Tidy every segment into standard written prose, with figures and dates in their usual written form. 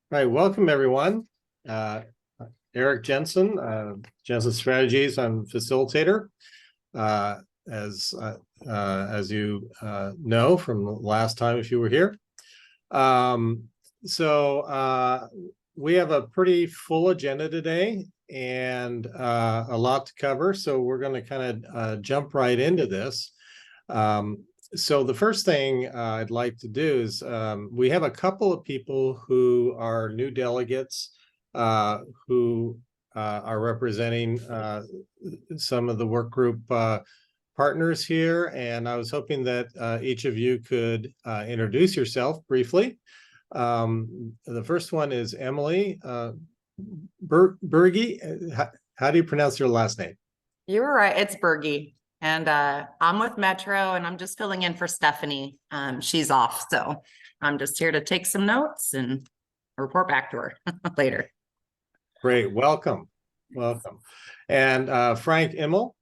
All right, welcome everyone. Eric Jensen, Jensen Strategies. I'm facilitator. Uh, as you know from the last time, if you were here. Um, so we have a pretty full agenda today and a lot to cover. So we're going to kind of jump right into this. So the first thing I'd like to do is we have a couple of people who are new delegates who are representing some of the work group partners here. And I was hoping that each of you could introduce yourself briefly. The first one is Emily Berge. How do you pronounce your last name? You were right. It's Bergie. And I'm with Metro and I'm just filling in for Stephanie. She's off. So I'm just here to take some notes and report back to her later. Great. Welcome. And Frank Immel.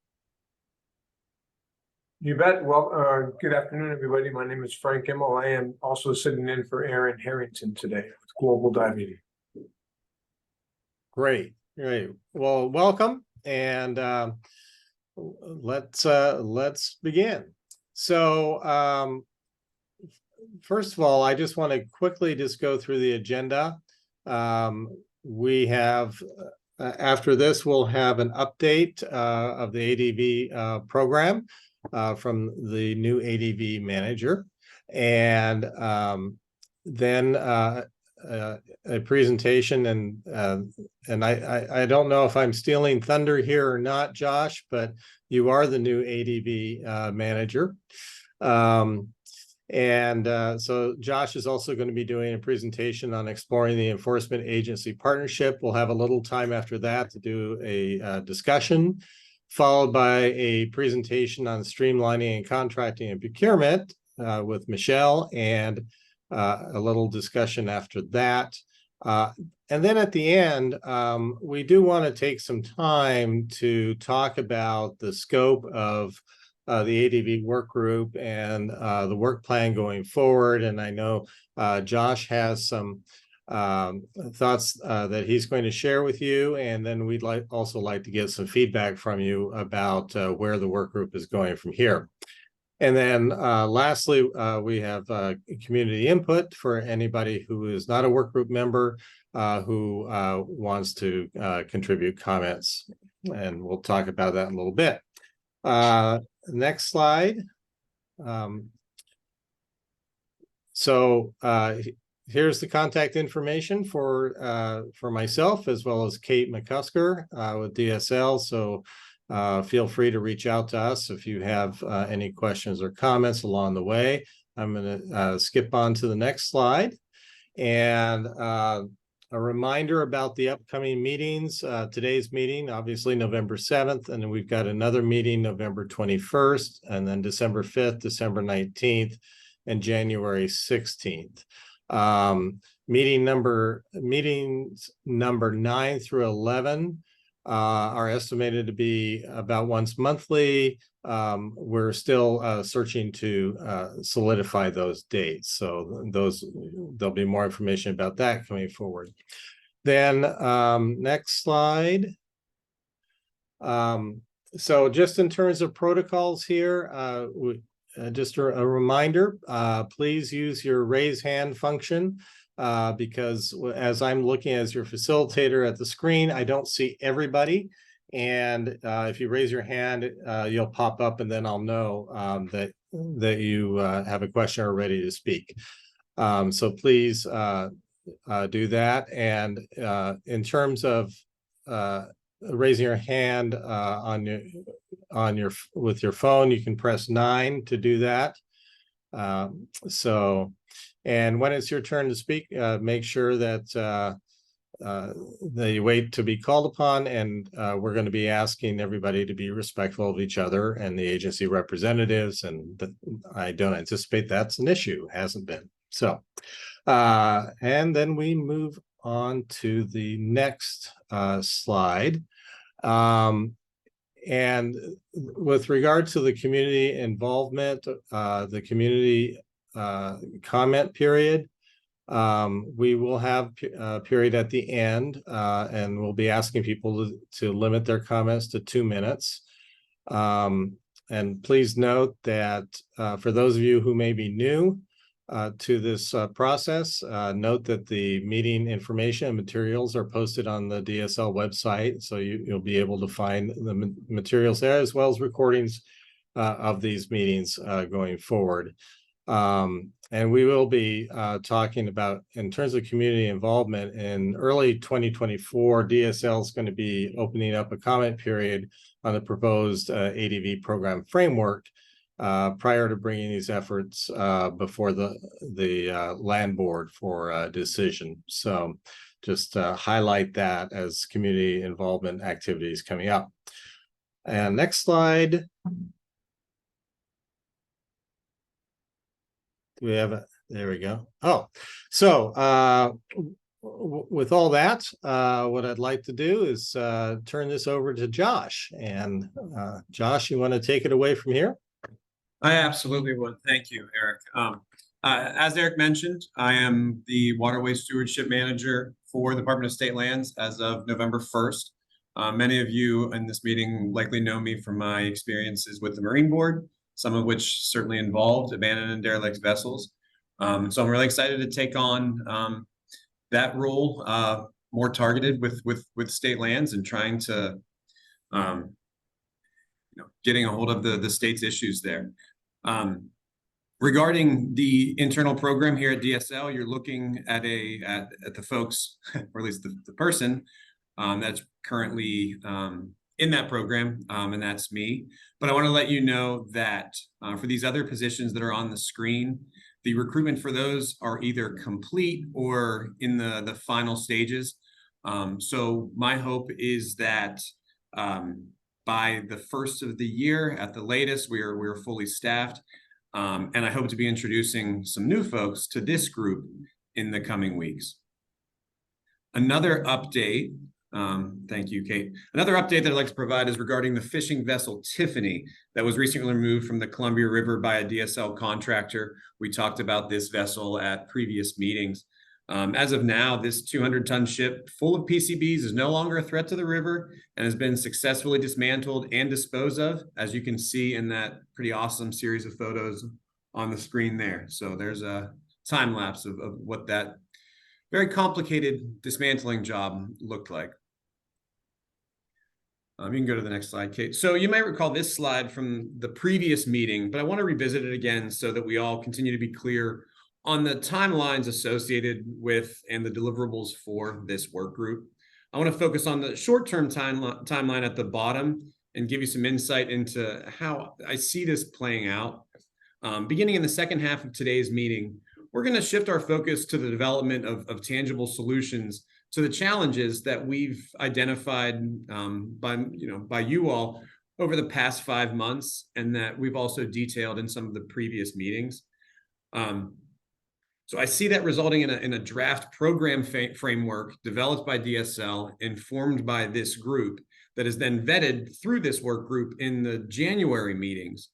You bet. Well, good afternoon, everybody. My name is Frank Immel. I am also sitting in for Aaron Harrington today with Global Diabetes. Great. Well, welcome. And let's begin. So first of all, I just want to quickly just go through the agenda. We have after this, we'll have an update of the ADV program from the new ADV manager, and then a presentation, and I don't know if I'm stealing thunder here or not, Josh, but you are the new ADV manager. So Josh is also going to be doing a presentation on exploring the enforcement agency partnership. We'll have a little time after that to do a discussion, followed by a presentation on streamlining and contracting and procurement with Michelle, and a little discussion after that. And then at the end, we do want to take some time to talk about the scope of the ADV work group and the work plan going forward. And I know Josh has some thoughts that he's going to share with you. And then we'd also like to get some feedback from you about where the work group is going from here. And then lastly, we have community input for anybody who is not a work group member who wants to contribute comments. And we'll talk about that in a little bit. Next slide. Here's the contact information for myself as well as Kate McCusker with DSL. So feel free to reach out to us if you have any questions or comments along the way. I'm going to skip on to the next slide. And a reminder about the upcoming meetings. Today's meeting, obviously November 7th, and then we've got another meeting November 21st, and then December 5th, December 19th, and January 16th. Meetings number 9 through 11 are estimated to be about once monthly. We're still searching to solidify those dates. So there'll be more information about that coming forward. Then next slide. So just in terms of protocols here, just a reminder, please use your raise hand function. Because as I'm looking as your facilitator at the screen, I don't see everybody. And if you raise your hand, you'll pop up, and then I'll know that you have a question or ready to speak. So please do that. And in terms of raising your hand with your phone, you can press 9 to do that. And when it's your turn to speak, make sure that you wait to be called upon, and we're going to be asking everybody to be respectful of each other and the agency representatives, and I don't anticipate that's an issue, hasn't been. So, and then we move on to the next slide. And with regard to the community involvement, the community comment period, We will have a period at the end, and we'll be asking people to limit their comments to 2 minutes. And please note that for those of you who may be new to this process, note that the meeting information and materials are posted on the DSL website, so you'll be able to find the materials there, as well as recordings of these meetings going forward. And we will be talking about, in terms of community involvement, in early 2024, DSL is going to be opening up a comment period on the proposed ADV program framework prior to bringing these efforts before the land board for a decision. So just highlight that as community involvement activities coming up. And next slide. Do we have a, there we go. Oh, so with all that, what I'd like to do is turn this over to Josh. And Josh, you want to take it away from here? I absolutely would. Thank you, Eric. As Eric mentioned, I am the Waterway Stewardship Manager for the Department of State Lands as of November 1st. Many of you in this meeting likely know me from my experiences with the Marine Board, some of which certainly involved abandoned and derelict vessels. So I'm really excited to take on that role, more targeted with state lands and trying to, getting a hold of the state's issues there. Regarding the internal program here at DSL, you're looking at the folks, or at least the person that's currently in that program, and that's me. But I want to let you know that for these other positions that are on the screen, the recruitment for those are either complete or in the final stages. So my hope is that by the first of the year, at the latest, we're fully staffed. And I hope to be introducing some new folks to this group in the coming weeks. Another update, thank you, Kate. Another update that I'd like to provide is regarding the fishing vessel Tiffany that was recently removed from the Columbia River by a DSL contractor. We talked about this vessel at previous meetings. As of now, this 200-ton ship full of PCBs is no longer a threat to the river and has been successfully dismantled and disposed of, as you can see in that pretty awesome series of photos on the screen there. So there's a time lapse of what that very complicated dismantling job looked like. You can go to the next slide, Kate. So you might recall this slide from the previous meeting, but I want to revisit it again so that we all continue to be clear on the timelines associated with and the deliverables for this work group. I want to focus on the short-term timeline at the bottom and give you some insight into how I see this playing out. Beginning in the second half of today's meeting, we're going to shift our focus to the development of tangible solutions to the challenges that we've identified by you all over the past 5 months, and that we've also detailed in some of the previous meetings. So I see that resulting in a draft program framework developed by DSL, informed by this group, that is then vetted through this work group in the January meetings.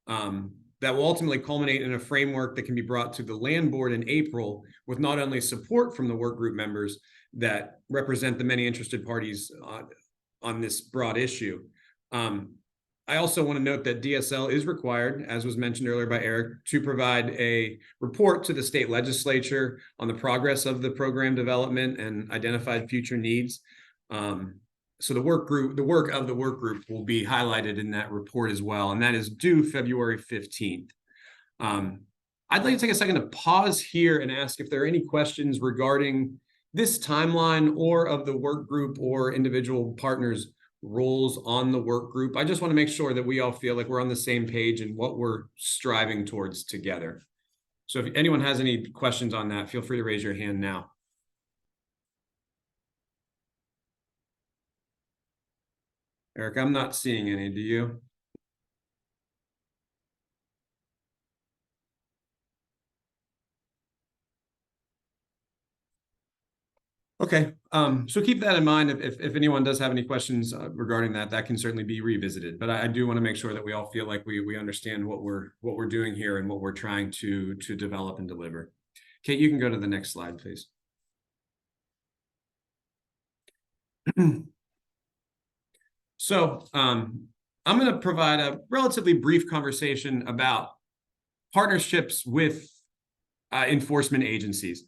That will ultimately culminate in a framework that can be brought to the land board in April, with not only support from the work group members that represent the many interested parties on this broad issue. I also want to note that DSL is required, as was mentioned earlier by Eric, to provide a report to the state legislature on the progress of the program development and identified future needs. So the work of the work group will be highlighted in that report as well, and that is due February 15th. I'd like to take a second to pause here and ask if there are any questions regarding this timeline or of the work group or individual partners' roles on the work group. I just want to make sure that we all feel like we're on the same page and what we're striving towards together. So if anyone has any questions on that, feel free to raise your hand now. Eric, I'm not seeing any, do you? Okay, so keep that in mind. If anyone does have any questions regarding that, that can certainly be revisited. But I do want to make sure that we all feel like we understand what we're doing here and what we're trying to develop and deliver. Kate, you can go to the next slide, please. So I'm going to provide a relatively brief conversation about partnerships with enforcement agencies.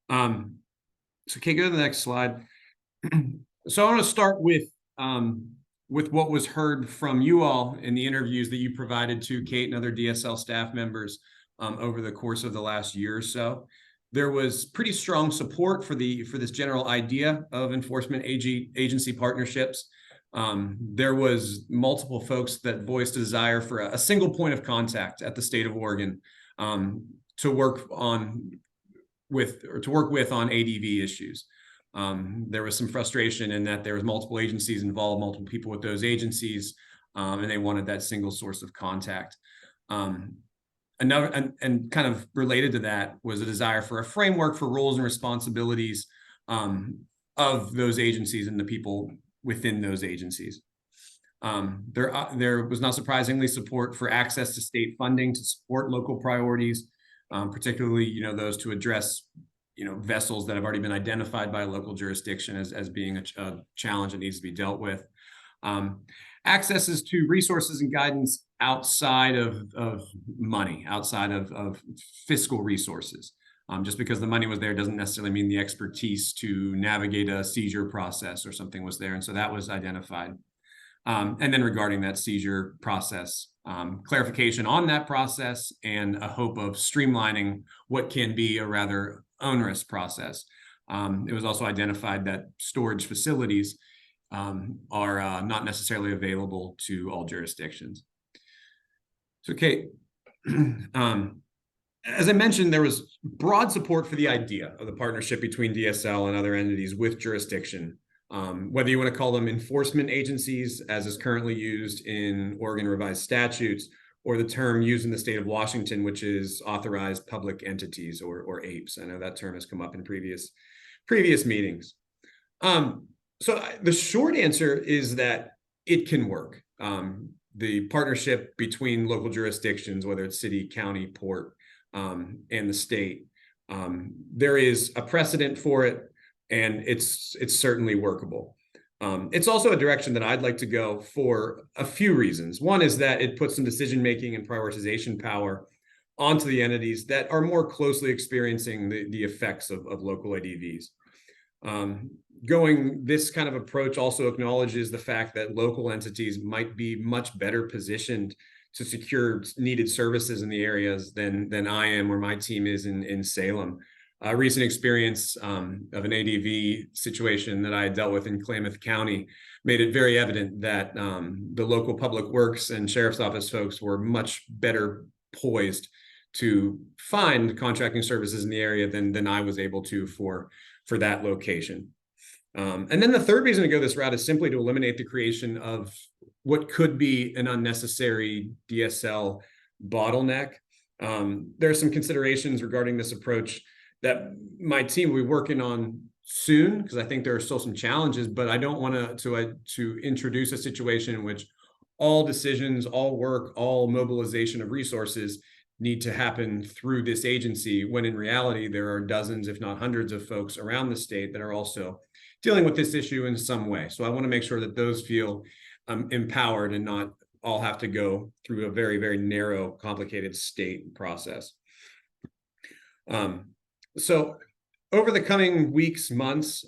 So Kate, go to the next slide. So I want to start with what was heard from you all in the interviews that you provided to Kate and other DSL staff members over the course of the last year or so. There was pretty strong support for this general idea of enforcement agency partnerships. There was multiple folks that voiced a desire for a single point of contact at the state of Oregon to work with on ADV issues. There was some frustration in that there was multiple agencies involved, multiple people with those agencies, and they wanted that single source of contact. Another and kind of related to that was a desire for a framework for roles and responsibilities of those agencies and the people within those agencies. There was not surprisingly support for access to state funding to support local priorities, particularly those to address vessels that have already been identified by a local jurisdiction as being a challenge that needs to be dealt with. Accesses to resources and guidance outside of money, outside of fiscal resources. Just because the money was there doesn't necessarily mean the expertise to navigate a seizure process or something was there. And so that was identified. And then regarding that seizure process, clarification on that process and a hope of streamlining what can be a rather onerous process. It was also identified that storage facilities are not necessarily available to all jurisdictions. So Kate, as I mentioned, there was broad support for the idea of the partnership between DSL and other entities with jurisdiction. Whether you want to call them enforcement agencies, as is currently used in Oregon revised statutes, or the term used in the state of Washington, which is authorized public entities or APEs. I know that term has come up in previous meetings. So the short answer is that it can work. The partnership between local jurisdictions, whether it's city, county, port, and the state, there is a precedent for it, and it's certainly workable. It's also a direction that I'd like to go for a few reasons. One is that it puts some decision-making and prioritization power onto the entities that are more closely experiencing the effects of local ADVs. Going this kind of approach also acknowledges the fact that local entities might be much better positioned to secure needed services in the areas than I am or my team is in Salem. A recent experience of an ADV situation that I had dealt with in Klamath County made it very evident that the local public works and sheriff's office folks were much better poised to find contracting services in the area than I was able to for that location. And then the third reason to go this route is simply to eliminate the creation of what could be an unnecessary DSL bottleneck. There are some considerations regarding this approach that my team will be working on soon, because I think there are still some challenges, but I don't want to introduce a situation in which all decisions, all work, all mobilization of resources need to happen through this agency, when in reality, there are dozens, if not hundreds of folks around the state that are also dealing with this issue in some way. So I want to make sure that those feel empowered and not all have to go through a very, very narrow, complicated state process. So over the coming weeks, months,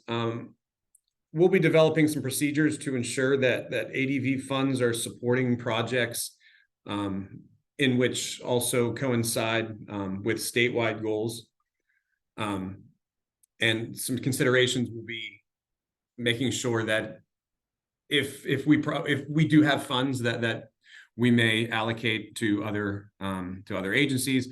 we'll be developing some procedures to ensure that ADV funds are supporting projects in which also coincide with statewide goals. And some considerations will be making sure that if we do have funds that we may allocate to other agencies,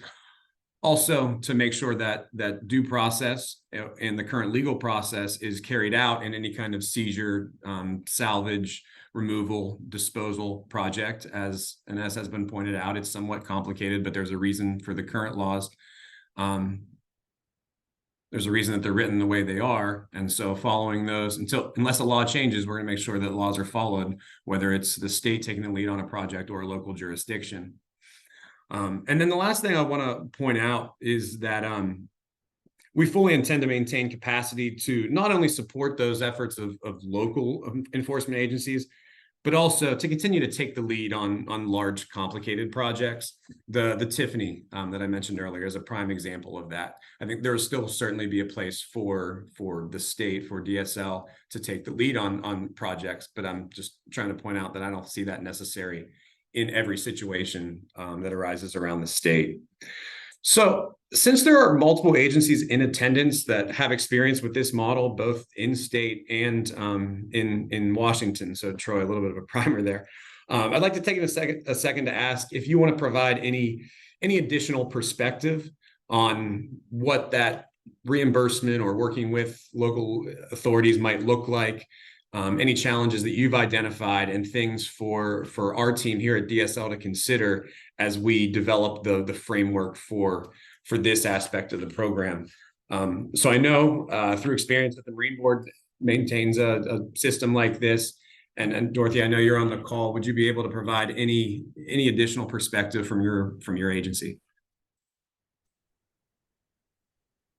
also to make sure that due process and the current legal process is carried out in any kind of seizure, salvage, removal, disposal project. As has been pointed out, it's somewhat complicated, but there's a reason for the current laws. There's a reason that they're written the way they are. And so following those, unless a law changes, we're going to make sure that laws are followed, whether it's the state taking the lead on a project or a local jurisdiction. And then the last thing I want to point out is that we fully intend to maintain capacity to not only support those efforts of local enforcement agencies, but also to continue to take the lead on large, complicated projects. The Tiffany that I mentioned earlier is a prime example of that. I think there'll still certainly be a place for the state, for DSL, to take the lead on projects, but I'm just trying to point out that I don't see that necessary in every situation that arises around the state. So since there are multiple agencies in attendance that have experience with this model, both in state and in Washington, so Troy, a little bit of a primer there, I'd like to take a second to ask if you want to provide any additional perspective on what that reimbursement or working with local authorities might look like, any challenges that you've identified, and things for our team here at DSL to consider as we develop the framework for this aspect of the program. So I know through experience that the Marine Board maintains a system like this. And Dorothy, I know you're on the call. Would you be able to provide any additional perspective from your agency?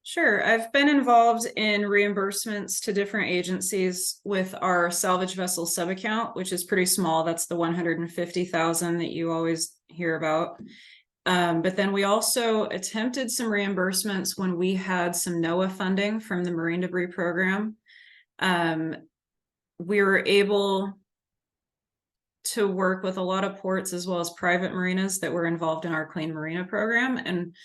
Sure. I've been involved in reimbursements to different agencies with our salvage vessel subaccount, which is pretty small. That's the 150,000 that you always hear about. But then we also attempted some reimbursements when we had some NOAA funding from the Marine Debris Program. We were able to work with a lot of ports as well as private marinas that were involved in our Clean Marina program. And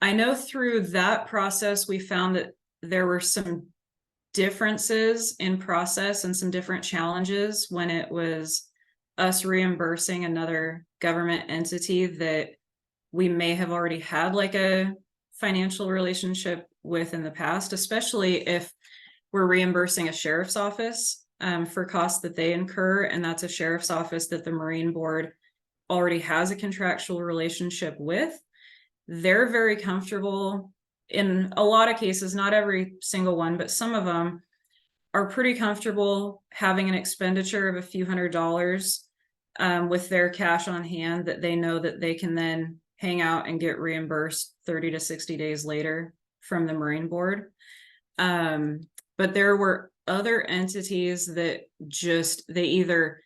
I know through that process, we found that there were some differences in process and some different challenges when it was us reimbursing another government entity that we may have already had like a financial relationship with in the past, especially if we're reimbursing a sheriff's office for costs that they incur. And that's a sheriff's office that the Marine Board already has a contractual relationship with. They're very comfortable in a lot of cases, not every single one, but some of them are pretty comfortable having an expenditure of a few $100s with their cash on hand that they know that they can then hang out and get reimbursed 30 to 60 days later from the Marine Board. But there were other entities that they either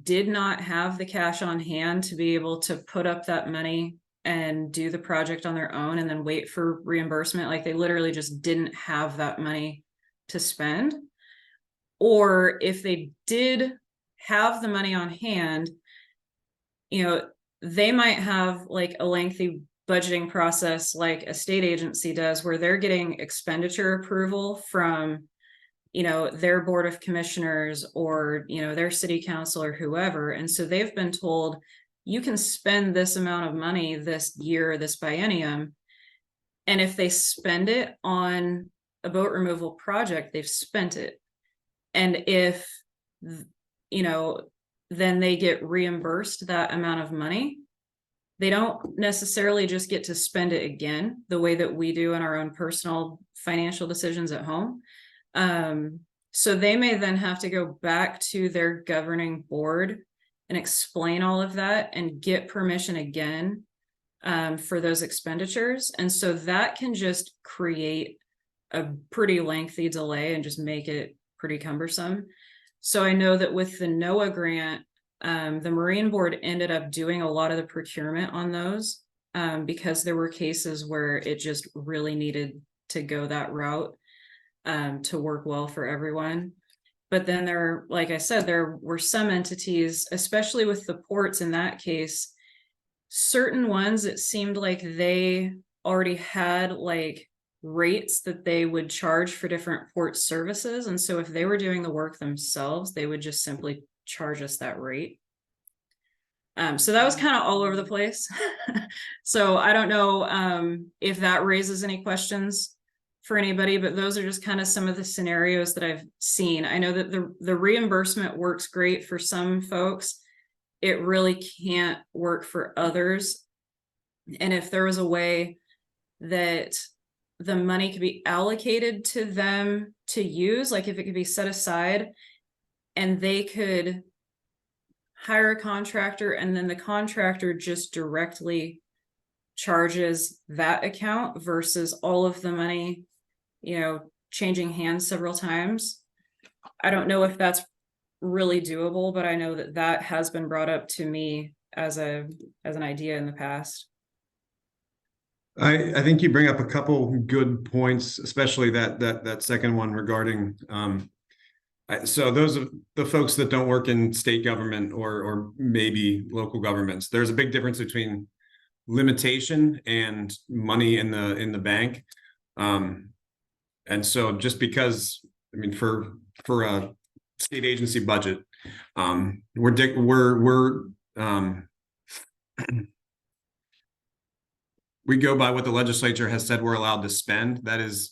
did not have the cash on hand to be able to put up that money and do the project on their own and then wait for reimbursement. Like they literally just didn't have that money to spend. Or if they did have the money on hand, they might have like a lengthy budgeting process like a state agency does, where they're getting expenditure approval from their board of commissioners or their city council or whoever. And so they've been told, you can spend this amount of money this year, this biennium. And if they spend it on a boat removal project, they've spent it. And if, then they get reimbursed that amount of money. They don't necessarily just get to spend it again the way that we do in our own personal financial decisions at home. So they may then have to go back to their governing board and explain all of that and get permission again for those expenditures. And so that can just create a pretty lengthy delay and just make it pretty cumbersome. So I know that with the NOAA grant, the Marine Board ended up doing a lot of the procurement on those because there were cases where it just really needed to go that route to work well for everyone. But then like I said, there were some entities, especially with the ports in that case, certain ones, it seemed like they already had like rates that they would charge for different port services. And so if they were doing the work themselves, they would just simply charge us that rate. So that was kind of all over the place. So I don't know if that raises any questions for anybody, but those are just kind of some of the scenarios that I've seen. I know that the reimbursement works great for some folks. It really can't work for others. And if there was a way that the money could be allocated to them to use, like if it could be set aside and they could hire a contractor and then the contractor just directly charges that account versus all of the money changing hands several times. I don't know if that's really doable, but I know that that has been brought up to me as an idea in the past. I think you bring up a couple good points, especially that second one regarding so those are the folks that don't work in state government or maybe local governments. There's a big difference between limitation and money in the bank. And so just because, I mean, for a state agency budget, we go by what the legislature has said we're allowed to spend. That is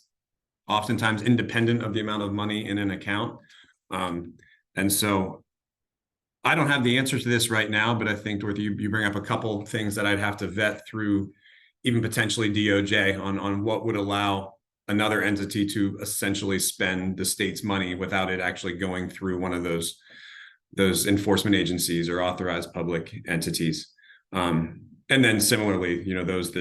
oftentimes independent of the amount of money in an account. And so I don't have the answer to this right now, but I think, Dorothy, you bring up a couple things that I'd have to vet through, even potentially DOJ on what would allow another entity to essentially spend the state's money without it actually going through one of those enforcement agencies or authorized public entities. And then similarly, those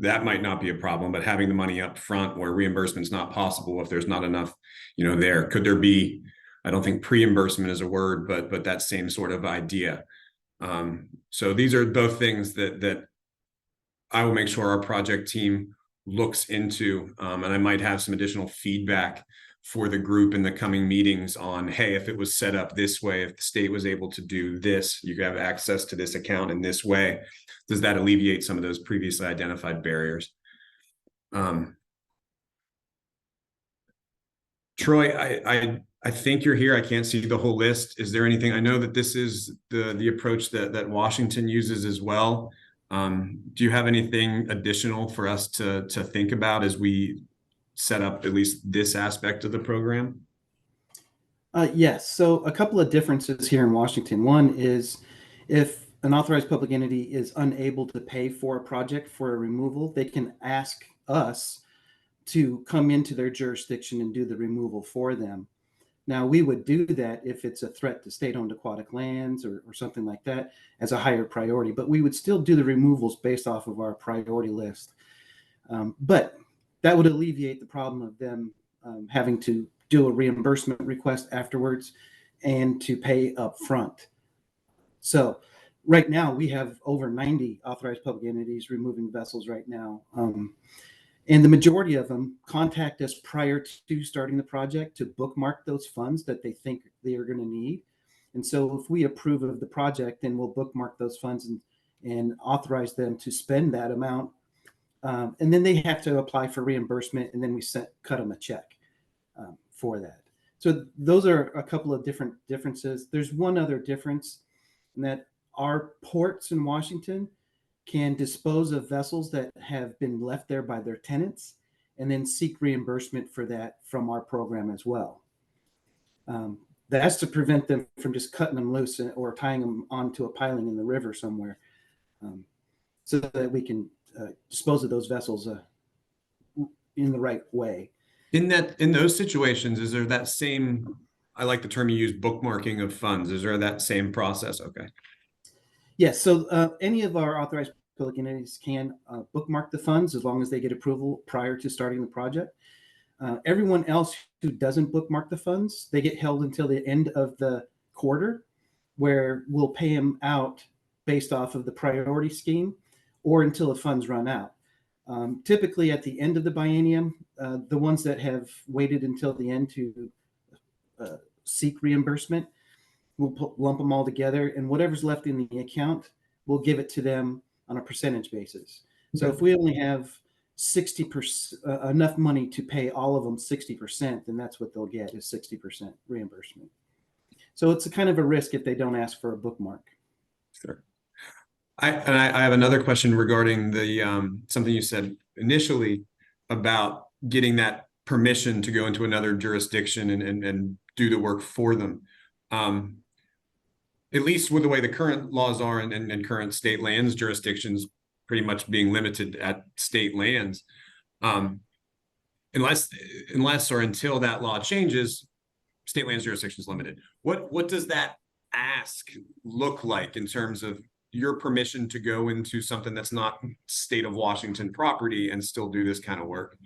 that might not be a problem, but having the money up front where reimbursement's not possible if there's not enough, there. Could there be, I don't think pre-reimbursement is a word, but that same sort of idea. So these are both things that I will make sure our project team looks into, and I might have some additional feedback for the group in the coming meetings on, hey, if it was set up this way, if the state was able to do this, you could have access to this account in this way. Does that alleviate some of those previously identified barriers? Troy, I think you're here. I can't see the whole list. Is there anything? I know that this is the approach that Washington uses as well. Do you have anything additional for us to think about as we set up at least this aspect of the program? Yes. So a couple of differences here in Washington. One is if an authorized public entity is unable to pay for a project for a removal, they can ask us to come into their jurisdiction and do the removal for them. Now, we would do that if it's a threat to state-owned aquatic lands or something like that as a higher priority, but we would still do the removals based off of our priority list. But that would alleviate the problem of them having to do a reimbursement request afterwards and to pay up front. So right now we have over 90 authorized public entities removing vessels right now. And the majority of them contact us prior to starting the project to bookmark those funds that they think they are going to need. And so if we approve of the project, then we'll bookmark those funds and authorize them to spend that amount. And then they have to apply for reimbursement, and then we cut them a check for that. So those are a couple of different differences. There's one other difference in that our ports in Washington can dispose of vessels that have been left there by their tenants and then seek reimbursement for that from our program as well. That's to prevent them from just cutting them loose or tying them onto a piling in the river somewhere, so that we can dispose of those vessels in the right way. In those situations, is there that same, I like the term you use, bookmarking of funds? Is there that same process? Okay. Yes. So any of our authorized public entities can bookmark the funds as long as they get approval prior to starting the project. Everyone else who doesn't bookmark the funds, they get held until the end of the quarter, where we'll pay them out based off of the priority scheme or until the funds run out. Typically at the end of the biennium, the ones that have waited until the end to seek reimbursement, we'll lump them all together, and whatever's left in the account, we'll give it to them on a percentage basis. So if we only have 60% enough money to pay all of them 60%, then that's what they'll get is 60% reimbursement. So it's a kind of a risk if they don't ask for a bookmark. Sure. I have another question regarding the something you said initially about getting that permission to go into another jurisdiction and do the work for them. At least with the way the current laws are and current state lands jurisdictions pretty much being limited at state lands, unless or until that law changes, state lands jurisdiction is limited. What does that ask look like in terms of your permission to go into something that's not state of Washington property and still do this kind of work?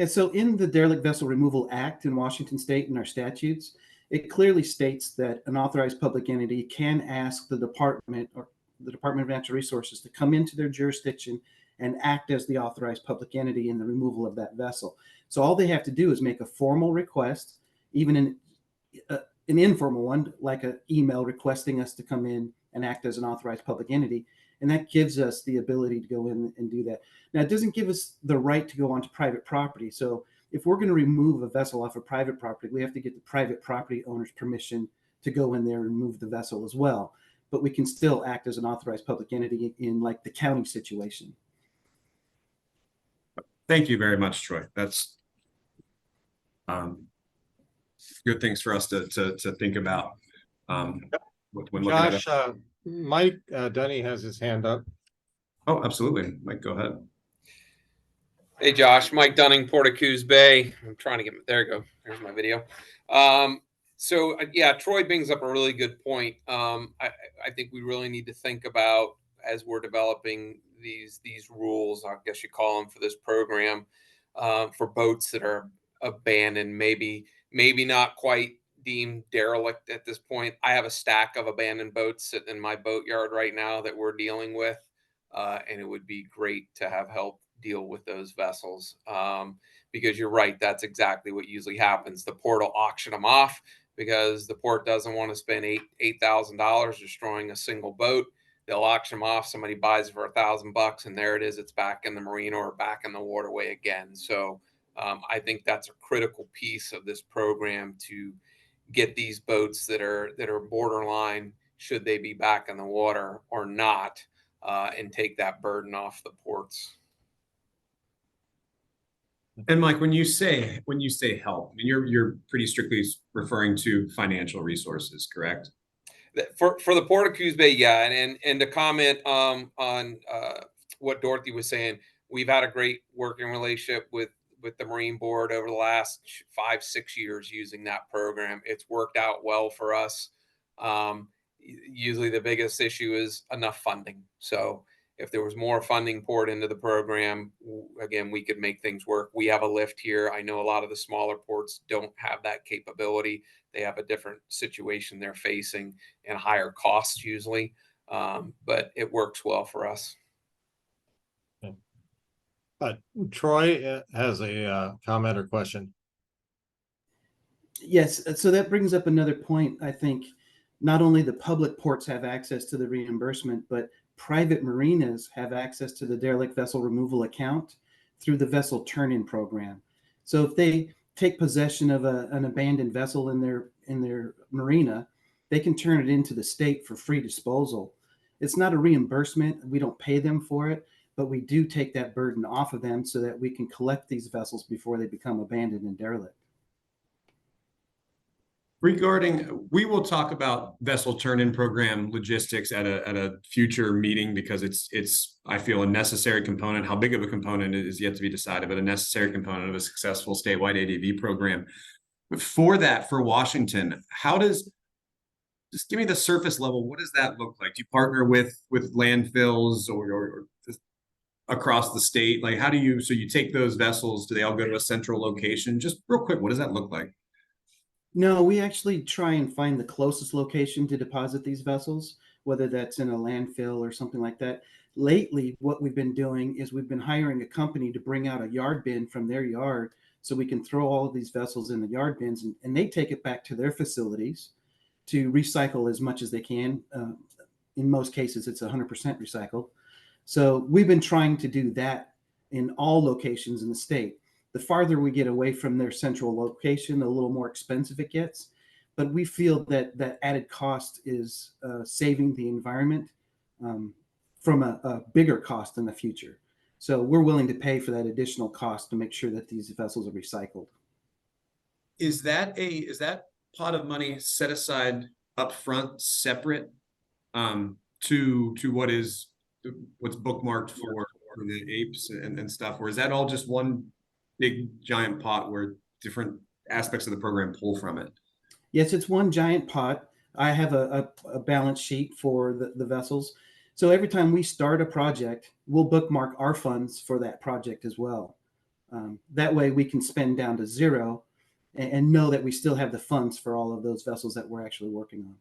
And so in the Derelict Vessel Removal Act in Washington State and our statutes, it clearly states that an authorized public entity can ask the department or the Department of Natural Resources to come into their jurisdiction and act as the authorized public entity in the removal of that vessel. So all they have to do is make a formal request, even an informal one, like an email requesting us to come in and act as an authorized public entity. And that gives us the ability to go in and do that. Now, it doesn't give us the right to go onto private property. So if we're going to remove a vessel off of private property, we have to get the private property owner's permission to go in there and remove the vessel as well. But we can still act as an authorized public entity in like the county situation. Thank you very much, Troy. That's good things for us to think about when looking at it. Josh, Mike Dunny has his hand up. Oh, absolutely. Mike, go ahead. Hey, Josh, Mike Dunning, Port Coos Bay. I'm trying to get, there you go. There's my video. Yeah, Troy brings up a really good point. I think we really need to think about, as we're developing these rules, I guess you call them, for this program, for boats that are abandoned, maybe not quite deemed derelict at this point. I have a stack of abandoned boats sitting in my boatyard right now that we're dealing with, and it would be great to have help deal with those vessels, because you're right, that's exactly what usually happens. The port will auction them off because the port doesn't want to spend $8,000 destroying a single boat. They'll auction them off. Somebody buys it for $1,000, and there it is. It's back in the marina or back in the waterway again. So I think that's a critical piece of this program, to get these boats that are borderline, should they be back in the water or not, and take that burden off the ports. And Mike, when you say help, I mean, you're pretty strictly referring to financial resources, correct? For the Port of Coos Bay, yeah, and to comment on what Dorothy was saying, we've had a great working relationship with the Marine Board over the last 5-6 years using that program. It's worked out well for us. Usually the biggest issue is enough funding. So if there was more funding poured into the program, again, we could make things work. We have a lift here. I know a lot of the smaller ports don't have that capability. They have a different situation they're facing and higher costs usually, but it works well for us. But Troy has a comment or question. Yes, so that brings up another point. I think not only the public ports have access to the reimbursement, but private marinas have access to the derelict vessel removal account through the vessel turn-in program. So if they take possession of an abandoned vessel in their marina, they can turn it into the state for free disposal. It's not a reimbursement. We don't pay them for it, but we do take that burden off of them so that we can collect these vessels before they become abandoned and derelict. We will talk about vessel turn-in program logistics at a future meeting, because it's I feel a necessary component. How big of a component is yet to be decided, but a necessary component of a successful statewide ADV program. But for that, for Washington, just give me the surface level. What does that look like? Do you partner with landfills or across the state? Like, how do you, so you take those vessels, do they all go to a central location? Just real quick, what does that look like? No, we actually try and find the closest location to deposit these vessels, whether that's in a landfill or something like that. Lately, what we've been doing is we've been hiring a company to bring out a yard bin from their yard so we can throw all of these vessels in the yard bins, and they take it back to their facilities to recycle as much as they can. In most cases, it's 100% recycled. So we've been trying to do that in all locations in the state. The farther we get away from their central location, the little more expensive it gets. But we feel that that added cost is saving the environment from a bigger cost in the future. So we're willing to pay for that additional cost to make sure that these vessels are recycled. Is that pot of money set aside up front, separate to what's bookmarked for the apes and stuff, or is that all just one big giant pot where different aspects of the program pull from it? Yes, it's one giant pot. I have a balance sheet for the vessels. So every time we start a project, we'll bookmark our funds for that project as well. That way we can spend down to zero and know that we still have the funds for all of those vessels that we're actually working on.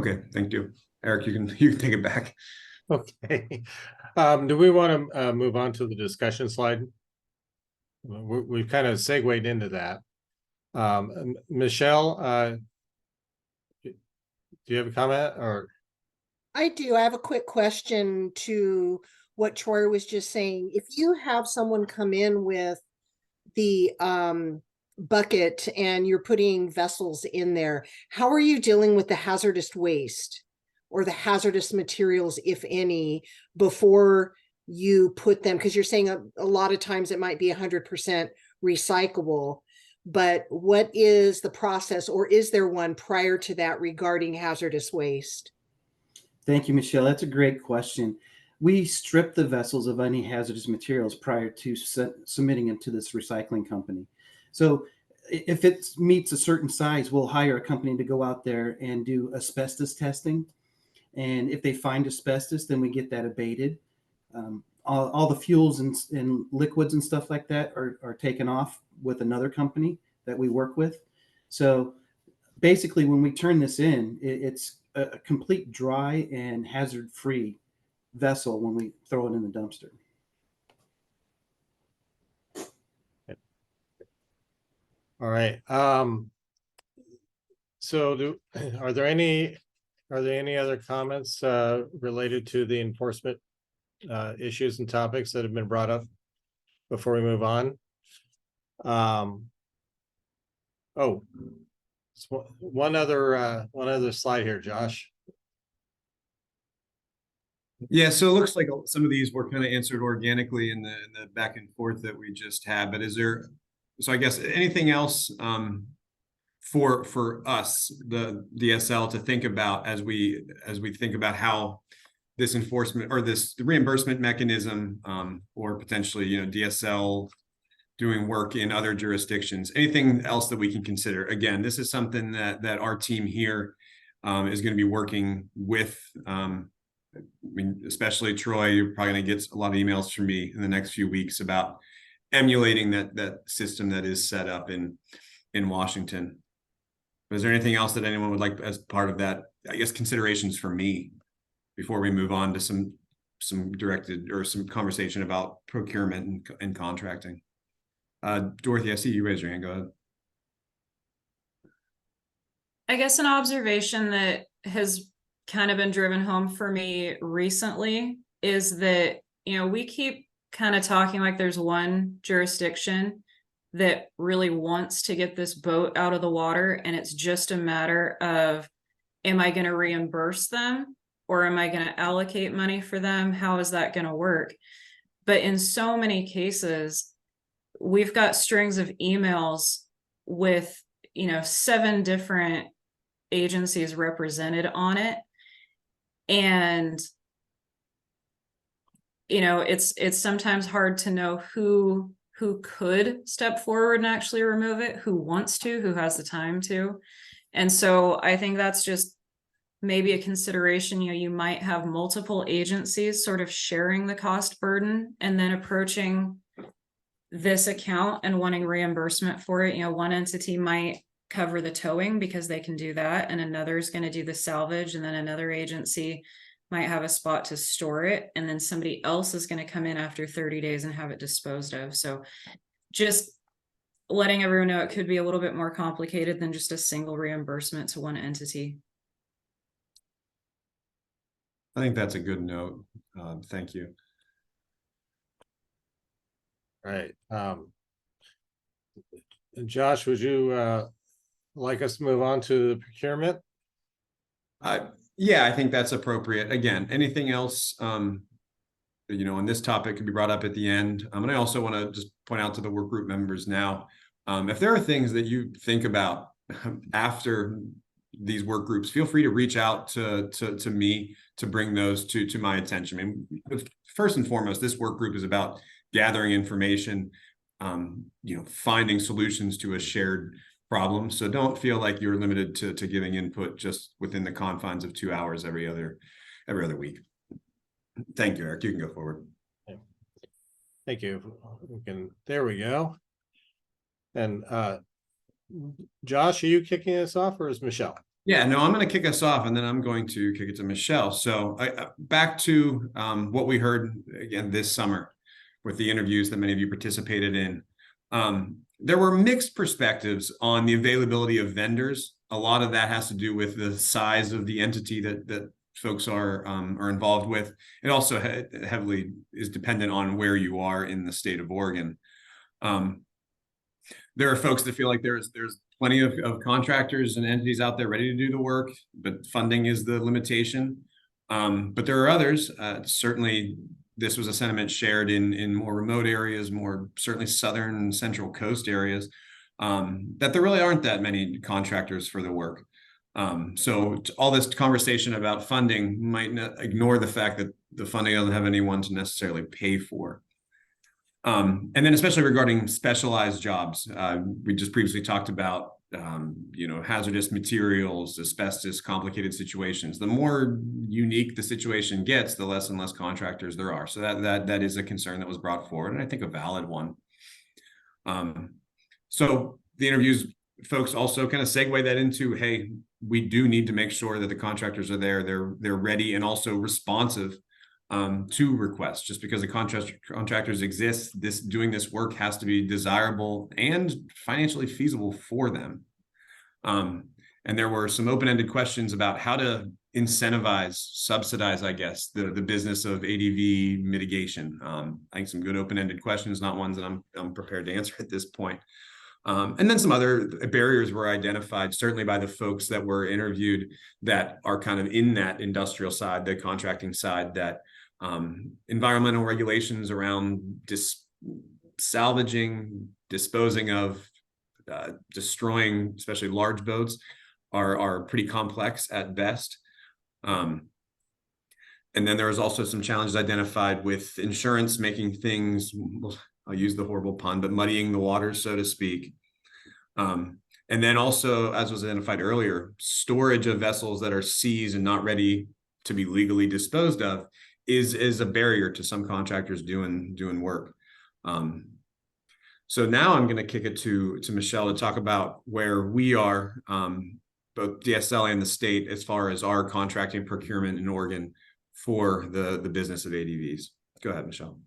Okay, thank you. Eric, you can take it back. Okay. Do we want to move on to the discussion slide? We've kind of segued into that. Michelle, do you have a comment or? I do. I have a quick question to what Troy was just saying. If you have someone come in with the bucket and you're putting vessels in there, how are you dealing with the hazardous waste or the hazardous materials, if any, before you put them? Because you're saying a lot of times it might be 100% recyclable, but what is the process, or is there one prior to that regarding hazardous waste? Thank you, Michelle. That's a great question. We strip the vessels of any hazardous materials prior to submitting them to this recycling company. So if it meets a certain size, we'll hire a company to go out there and do asbestos testing. And if they find asbestos, then we get that abated. All the fuels and liquids and stuff like that are taken off with another company that we work with. So basically, when we turn this in, it's a complete dry and hazard-free vessel when we throw it in the dumpster. All right. So are there any other comments related to the enforcement issues and topics that have been brought up before we move on? Oh, one other slide here, Josh. Yeah, so it looks like some of these were kind of answered organically in the back and forth that we just had. But is there? So I guess anything else for us, the DSL, to think about as we think about how this enforcement or this reimbursement mechanism, or potentially DSL doing work in other jurisdictions? Anything else that we can consider? Again, this is something that our team here is going to be working with. I mean, especially Troy, you're probably going to get a lot of emails from me in the next few weeks about emulating that system that is set up in Washington. But is there anything else that anyone would like as part of that, I guess, considerations for me before we move on to some directed or some conversation about procurement and contracting? Dorothy, I see you raise your hand. Go ahead. I guess an observation that has kind of been driven home for me recently is that, we keep kind of talking like there's one jurisdiction that really wants to get this boat out of the water, and it's just a matter of, am I going to reimburse them or am I going to allocate money for them? How is that going to work? But in so many cases, we've got strings of emails with, 7 different agencies represented on it. And, it's sometimes hard to know who could step forward and actually remove it, who wants to, who has the time to. And so I think that's just maybe a consideration. You might have multiple agencies sort of sharing the cost burden and then approaching this account and wanting reimbursement for it. One entity might cover the towing because they can do that, and another is going to do the salvage, and then another agency might have a spot to store it, and then somebody else is going to come in after 30 days and have it disposed of. So just letting everyone know it could be a little bit more complicated than just a single reimbursement to one entity. I think that's a good note. Thank you. Right. Josh, would you like us to move on to the procurement? Yeah, I think that's appropriate. Again, anything else, on this topic could be brought up at the end. And I also want to just point out to the work group members now, if there are things that you think about after these work groups, feel free to reach out to me to bring those to my attention. I mean, first and foremost, this work group is about gathering information, finding solutions to a shared problem. So don't feel like you're limited to giving input just within the confines of 2 hours every other week. Thank you, Eric. You can go forward. Thank you. There we go. And Josh, are you kicking us off or is Michelle? Yeah, no, I'm going to kick us off and then I'm going to kick it to Michelle. So back to what we heard again this summer with the interviews that many of you participated in. There were mixed perspectives on the availability of vendors. A lot of that has to do with the size of the entity that folks are involved with. It also heavily is dependent on where you are in the state of Oregon. There are folks that feel like there's plenty of contractors and entities out there ready to do the work, but funding is the limitation. But there are others, certainly this was a sentiment shared in more remote areas, more certainly southern and central coast areas, that there really aren't that many contractors for the work. So all this conversation about funding might not ignore the fact that the funding doesn't have anyone to necessarily pay for. And then especially regarding specialized jobs, we just previously talked about, hazardous materials, asbestos, complicated situations. The more unique the situation gets, the less and less contractors there are. So that is a concern that was brought forward, and I think a valid one. So the interviews folks also kind of segue that into, hey, we do need to make sure that the contractors are there, they're ready and also responsive to requests. Just because the contractors exist, doing this work has to be desirable and financially feasible for them. And there were some open-ended questions about how to subsidize, I guess, the business of ADV mitigation. I think some good open-ended questions, not ones that I'm prepared to answer at this point. And then some other barriers were identified, certainly by the folks that were interviewed that are kind of in that industrial side, the contracting side, that environmental regulations around salvaging, disposing of, destroying, especially large boats, are pretty complex at best. And then there was also some challenges identified with insurance, making things, I'll use the horrible pun, but muddying the waters, so to speak. And then also, as was identified earlier, storage of vessels that are seized and not ready to be legally disposed of is a barrier to some contractors doing work. So now I'm going to kick it to Michelle to talk about where we are, both DSL and the state, as far as our contracting procurement in Oregon for the business of ADVs. Go ahead, Michelle.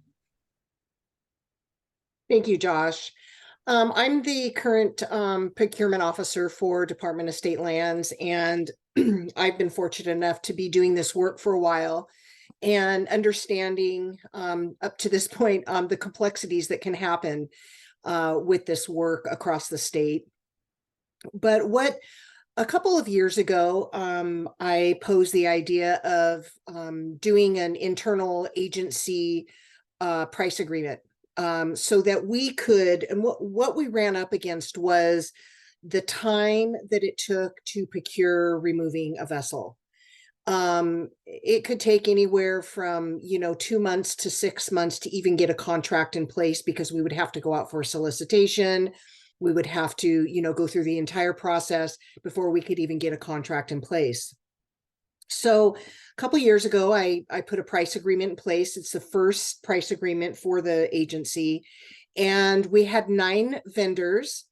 Thank you, Josh. I'm the current procurement officer for Department of State Lands, and I've been fortunate enough to be doing this work for a while and understanding up to this point the complexities that can happen with this work across the state. But a couple of years ago, I posed the idea of doing an internal agency price agreement. So that we could, and what we ran up against was the time that it took to procure removing a vessel. It could take anywhere from 2 months to 6 months to even get a contract in place, because we would have to go out for a solicitation. We would have to go through the entire process before we could even get a contract in place. So a couple of years ago, I put a price agreement in place. It's the first price agreement for the agency. And we had 9 vendors.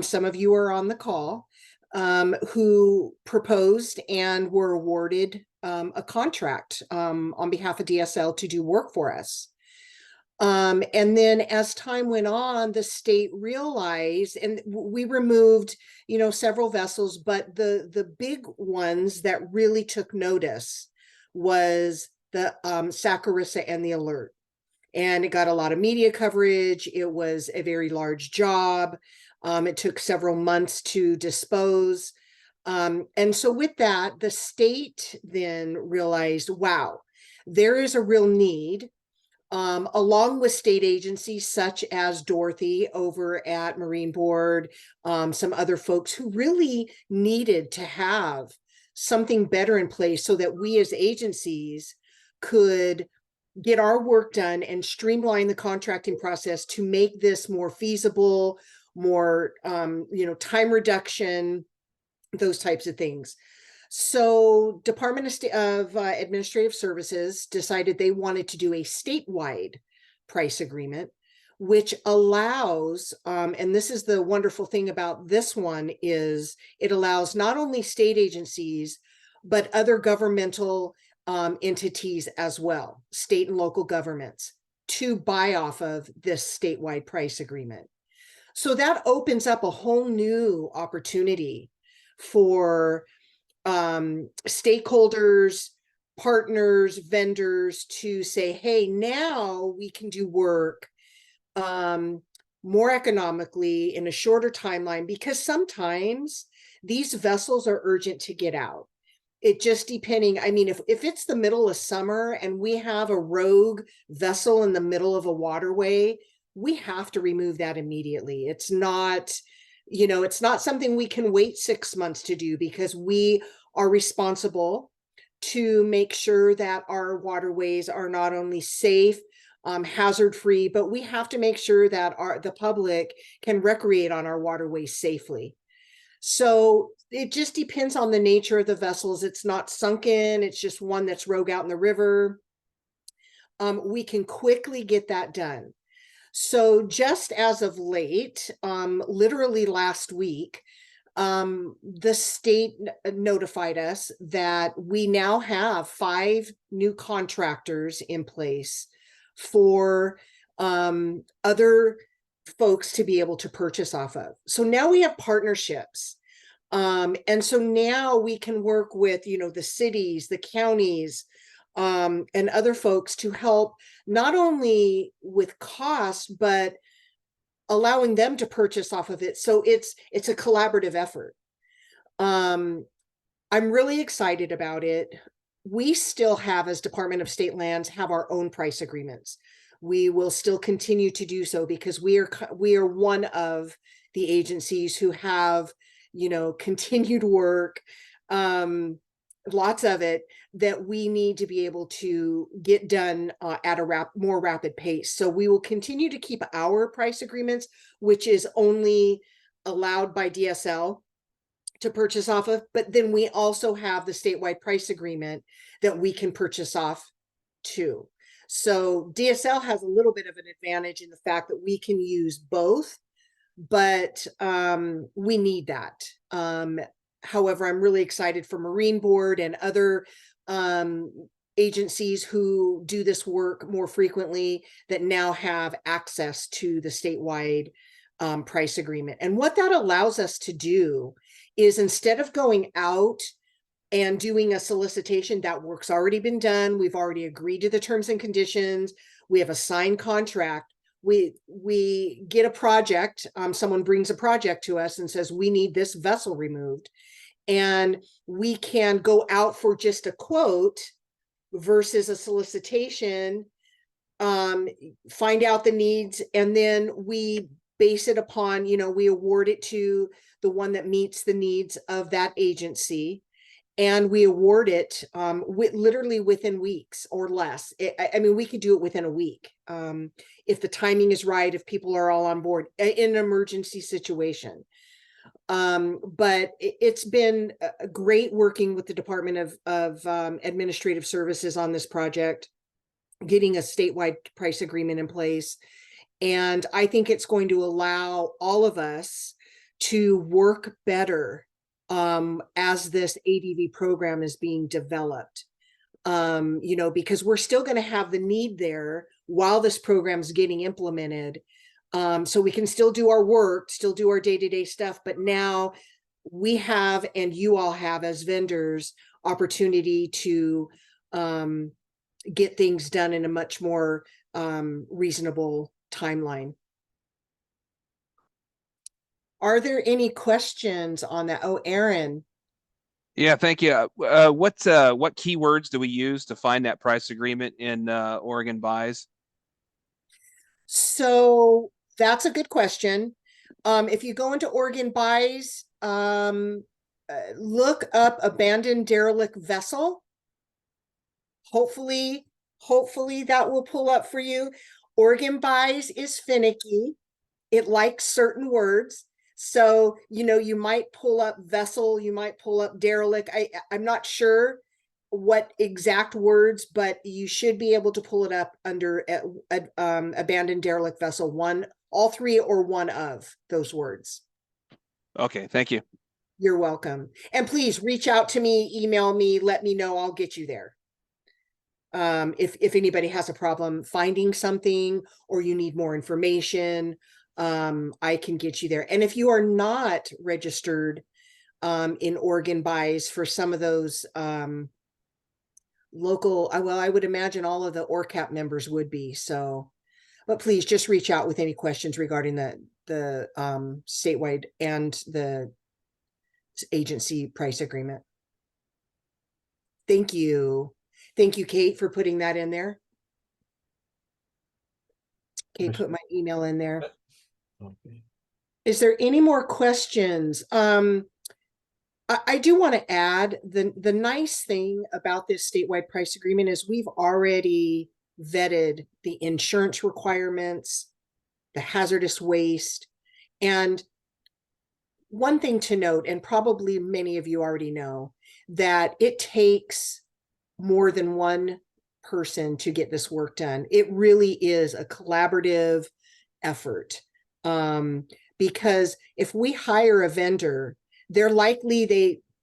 Some of you are on the call, who proposed and were awarded a contract on behalf of DSL to do work for us. And then as time went on, the state realized, and we removed, several vessels, but the big ones that really took notice was the Saccharissa and the Alert. And it got a lot of media coverage. It was a very large job. It took several months to dispose. And so with that, the state then realized, wow, there is a real need. Along with state agencies such as Dorothy over at Marine Board, some other folks who really needed to have something better in place so that we as agencies could get our work done and streamline the contracting process to make this more feasible, more, time reduction, those types of things. So Department of Administrative Services decided they wanted to do a statewide price agreement, which allows, and this is the wonderful thing about this one, is it allows not only state agencies, but other governmental entities as well, state and local governments, to buy off of this statewide price agreement. So that opens up a whole new opportunity for stakeholders, partners, vendors to say, hey, now we can do work more economically in a shorter timeline, because sometimes these vessels are urgent to get out. It just depending, I mean, if it's the middle of summer and we have a rogue vessel in the middle of a waterway, we have to remove that immediately. It's not, you know, it's not something we can wait 6 months to do, because we are responsible to make sure that our waterways are not only safe, hazard-free, but we have to make sure that the public can recreate on our waterways safely. So it just depends on the nature of the vessels. It's not sunken, it's just one that's rogue out in the river. We can quickly get that done. So just as of late, literally last week, the state notified us that we now have 5 new contractors in place for other folks to be able to purchase off of. So now we have partnerships. And so now we can work with, you know, the cities, the counties, and other folks to help not only with cost, but allowing them to purchase off of it. So it's a collaborative effort. I'm really excited about it. We still have, as Department of State Lands, have our own price agreements. We will still continue to do so, because we are one of the agencies who have, you know, continued work, lots of it, that we need to be able to get done at a more rapid pace. So we will continue to keep our price agreements, which is only allowed by DSL to purchase off of, but then we also have the statewide price agreement that we can purchase off too. So DSL has a little bit of an advantage in the fact that we can use both, but we need that. However, I'm really excited for Marine Board and other agencies who do this work more frequently that now have access to the statewide price agreement. And what that allows us to do is, instead of going out and doing a solicitation, that work's already been done, we've already agreed to the terms and conditions, we have a signed contract, we get a project, someone brings a project to us and says, we need this vessel removed, and we can go out for just a quote versus a solicitation, find out the needs, and then we base it upon, you know, we award it to the one that meets the needs of that agency, and we award it literally within weeks or less. I mean, we could do it within a week if the timing is right, if people are all on board in an emergency situation. But it's been great working with the Department of Administrative Services on this project, getting a statewide price agreement in place. And I think it's going to allow all of us to work better as this ADV program is being developed. You know, because we're still going to have the need there while this program is getting implemented. So we can still do our work, still do our day-to-day stuff, but now we have, and you all have as vendors, opportunity to get things done in a much more reasonable timeline. Are there any questions on that? Oh, Aaron. Yeah, thank you. What keywords do we use to find that price agreement in Oregon Buys? So that's a good question. If you go into Oregon Buys, look up abandoned derelict vessel. Hopefully that will pull up for you. Oregon Buys is finicky. It likes certain words. So, you know, you might pull up vessel, you might pull up derelict. I'm not sure what exact words, but you should be able to pull it up under abandoned derelict vessel one, all three or one of those words. Okay, thank you. You're welcome. And please reach out to me, email me, let me know, I'll get you there. If anybody has a problem finding something or you need more information, I can get you there. And if you are not registered in Oregon buys for some of those local, well, I would imagine all of the ORCAP members would be. So, but please just reach out with any questions regarding the statewide and the agency price agreement. Thank you. Thank you, Kate, for putting that in there. Kate put my email in there. Okay. Is there any more questions? I do want to add the nice thing about this statewide price agreement is we've already vetted the insurance requirements, the hazardous waste, and one thing to note, and probably many of you already know, that it takes more than one person to get this work done. It really is a collaborative effort. Because if we hire a vendor, they're likely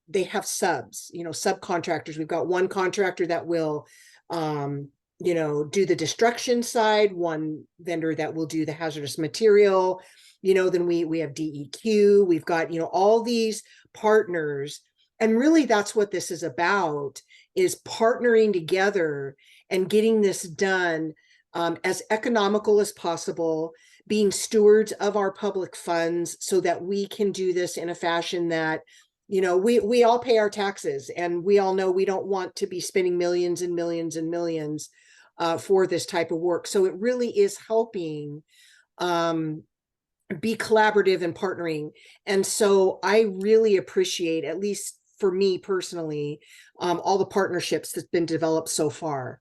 they have subs, subcontractors. We've got one contractor that will do the destruction side, one vendor that will do the hazardous material, then we have DEQ, we've got all these partners. And really that's what this is about, is partnering together and getting this done as economical as possible, being stewards of our public funds so that we can do this in a fashion that, we all pay our taxes, and we all know we don't want to be spending millions and millions and millions for this type of work. So it really is helping be collaborative and partnering. And so I really appreciate, at least for me personally, all the partnerships that's been developed so far.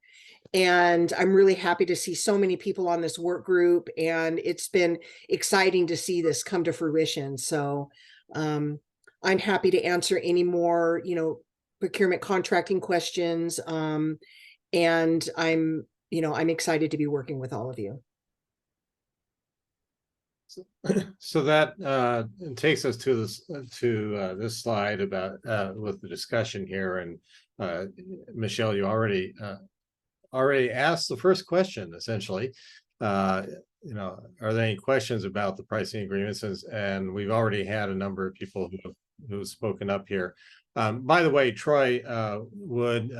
And I'm really happy to see so many people on this work group, and it's been exciting to see this come to fruition. So I'm happy to answer any more, procurement contracting questions. And I'm excited to be working with all of you. So that takes us to this slide about with the discussion here. And Michelle, you already asked the first question, essentially. Are there any questions about the pricing agreements? And we've already had a number of people who've spoken up here. By the way, Troy Wood,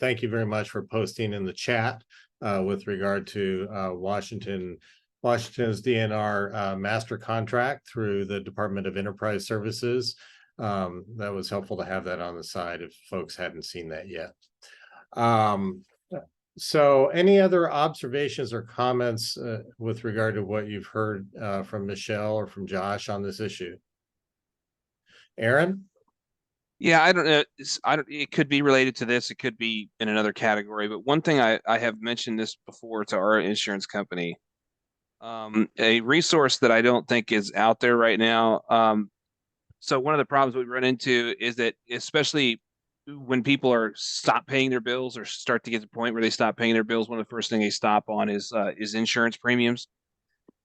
thank you very much for posting in the chat with regard to Washington's DNR master contract through the Department of Enterprise Services. That was helpful to have that on the side if folks hadn't seen that yet. So any other observations or comments with regard to what you've heard from Michelle or from Josh on this issue? Aaron? Yeah, I don't know. It could be related to this. It could be in another category. But one thing I have mentioned this before to our insurance company, a resource that I don't think is out there right now. So one of the problems we run into is that, especially when people stop paying their bills or start to get to the point where they stop paying their bills, one of the first things they stop on is insurance premiums.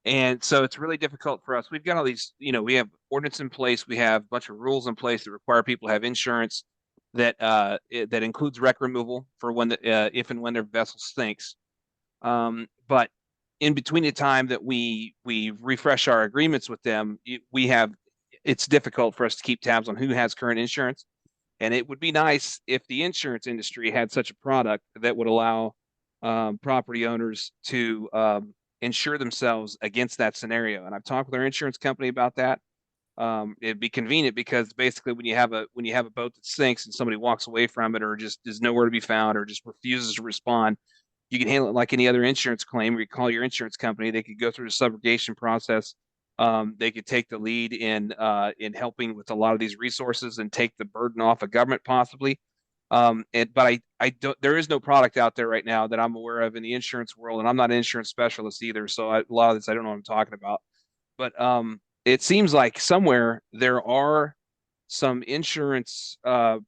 And so it's really difficult for us. We've got all these, we have ordinance in place. We have a bunch of rules in place that require people to have insurance that includes wreck removal for if and when their vessel sinks. But in between the time that we refresh our agreements with them, it's difficult for us to keep tabs on who has current insurance. And it would be nice if the insurance industry had such a product that would allow property owners to insure themselves against that scenario. And I've talked with our insurance company about that. It'd be convenient because basically when you have a boat that sinks and somebody walks away from it or just is nowhere to be found or just refuses to respond, you can handle it like any other insurance claim where you call your insurance company. They could go through the subrogation process. They could take the lead in helping with a lot of these resources and take the burden off of government possibly. But I don't. There is no product out there right now that I'm aware of in the insurance world, and I'm not an insurance specialist either. So a lot of this I don't know what I'm talking about. But it seems like somewhere there are some insurance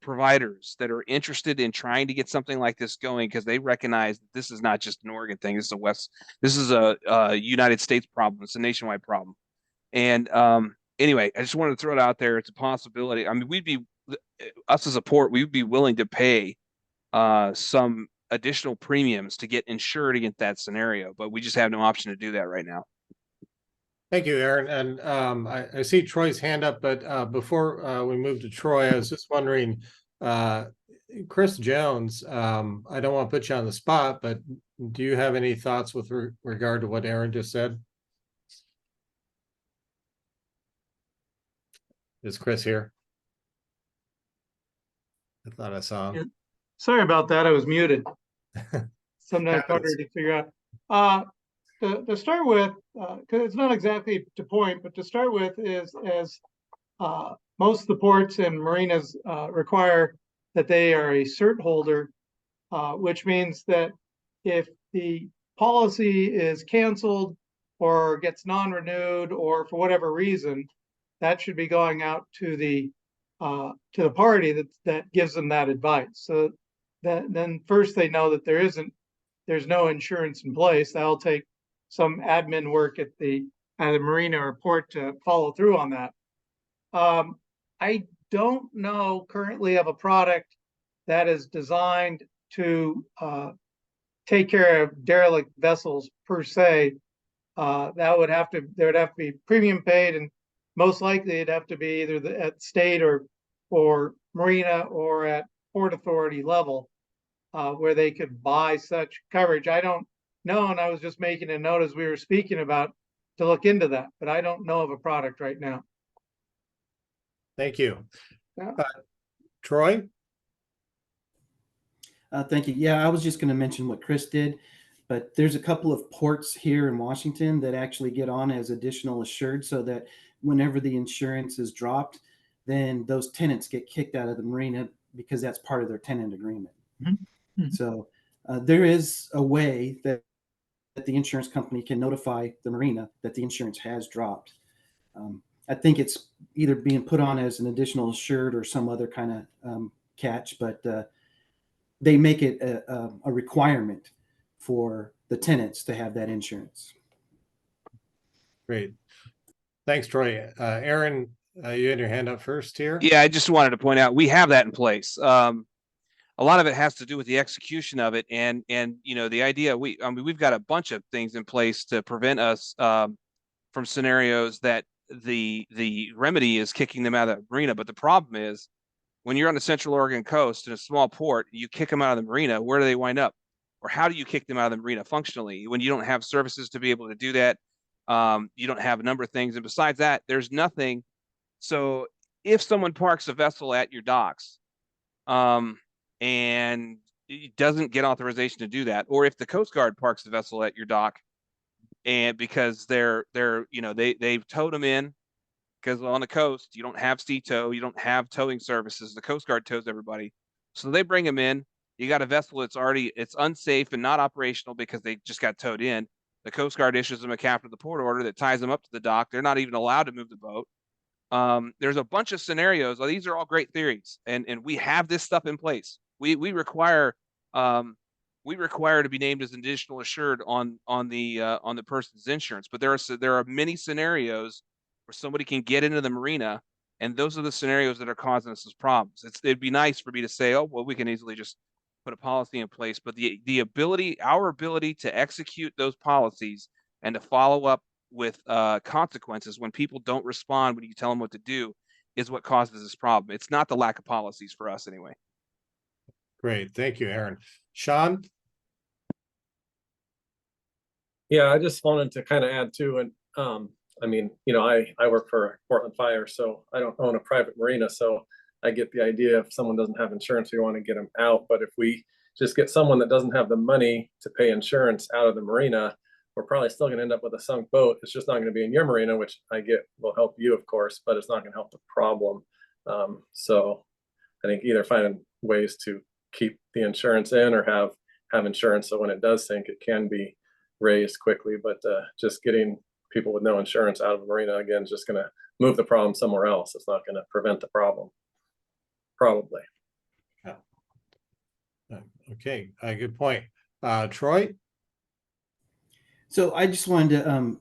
providers that are interested in trying to get something like this going, because they recognize that this is not just an Oregon thing. This is a United States problem. It's a nationwide problem. And anyway, I just wanted to throw it out there. It's a possibility. I mean, us as a port, we'd be willing to pay some additional premiums to get insured against that scenario, but we just have no option to do that right now. Thank you, Aaron. And I see Troy's hand up, but before we move to Troy, I was just wondering, Chris Jones, I don't want to put you on the spot, but do you have any thoughts with regard to what Aaron just said? Is Chris here? I thought I saw him. Sorry about that. I was muted. Sometimes Happens. harder to figure out. To start with, because it's not exactly to point, but to start with is as most of the ports and marinas require that they are a cert holder, which means that if the policy is canceled or gets non-renewed or for whatever reason, that should be going out to the party that gives them that advice. So that then first they know that there's no insurance in place. That'll take some admin work at the marina or port to follow through on that. I don't know currently of a product that is designed to take care of derelict vessels per se. There would have to be premium paid, and most likely it'd have to be either at state or marina or at port authority level, where they could buy such coverage. I don't know, and I was just making a note as we were speaking about to look into that, but I don't know of a product right now. Thank you. Yeah. Troy? Thank you. Yeah, I was just going to mention what Chris did, but there's a couple of ports here in Washington that actually get on as additional assured, so that whenever the insurance is dropped, then those tenants get kicked out of the marina because that's part of their tenant agreement. Mm-hmm. Mm-hmm. So there is a way that the insurance company can notify the marina that the insurance has dropped. I think it's either being put on as an additional assured or some other kind of catch, but they make it a requirement for the tenants to have that insurance. Great. Thanks, Troy. Aaron, you had your hand up first here. Yeah, I just wanted to point out we have that in place. A lot of it has to do with the execution of it, and you know, the idea we've got a bunch of things in place to prevent us from scenarios that the remedy is kicking them out of the marina. But the problem is, when you're on the Central Oregon coast in a small port, you kick them out of the marina, where do they wind up? Or how do you kick them out of the marina functionally when you don't have services to be able to do that? You don't have a number of things. And besides that, there's nothing. So if someone parks a vessel at your docks and it doesn't get authorization to do that, or if the Coast Guard parks the vessel at your dock and because they've towed them in, because on the coast, you don't have sea tow, you don't have towing services. The Coast Guard tows everybody. So they bring them in. You got a vessel it's unsafe and not operational because they just got towed in. The Coast Guard issues them a captain of the port order that ties them up to the dock. They're not even allowed to move the boat. There's a bunch of scenarios. These are all great theories, and we have this stuff in place. We require to be named as an additional assured on the person's insurance, but there are many scenarios where somebody can get into the marina, and those are the scenarios that are causing us these problems. It'd be nice for me to say, oh, well, we can easily just put a policy in place, but our ability to execute those policies and to follow up with consequences when people don't respond when you tell them what to do is what causes this problem. It's not the lack of policies for us anyway. Great. Thank you, Aaron. Sean? Yeah, I just wanted to kind of add to it. I mean, you know, I work for Portland Fire, so I don't own a private marina. So I get the idea if someone doesn't have insurance, we want to get them out. But if we just get someone that doesn't have the money to pay insurance out of the marina, we're probably still going to end up with a sunk boat. It's just not going to be in your marina, which I get will help you, of course, but it's not going to help the problem. So I think either finding ways to keep the insurance in or have insurance so when it does sink, it can be raised quickly. But just getting people with no insurance out of a marina, again, is just gonna move the problem somewhere else. It's not gonna prevent the problem. Probably. Okay, good point. Troy? So I just wanted to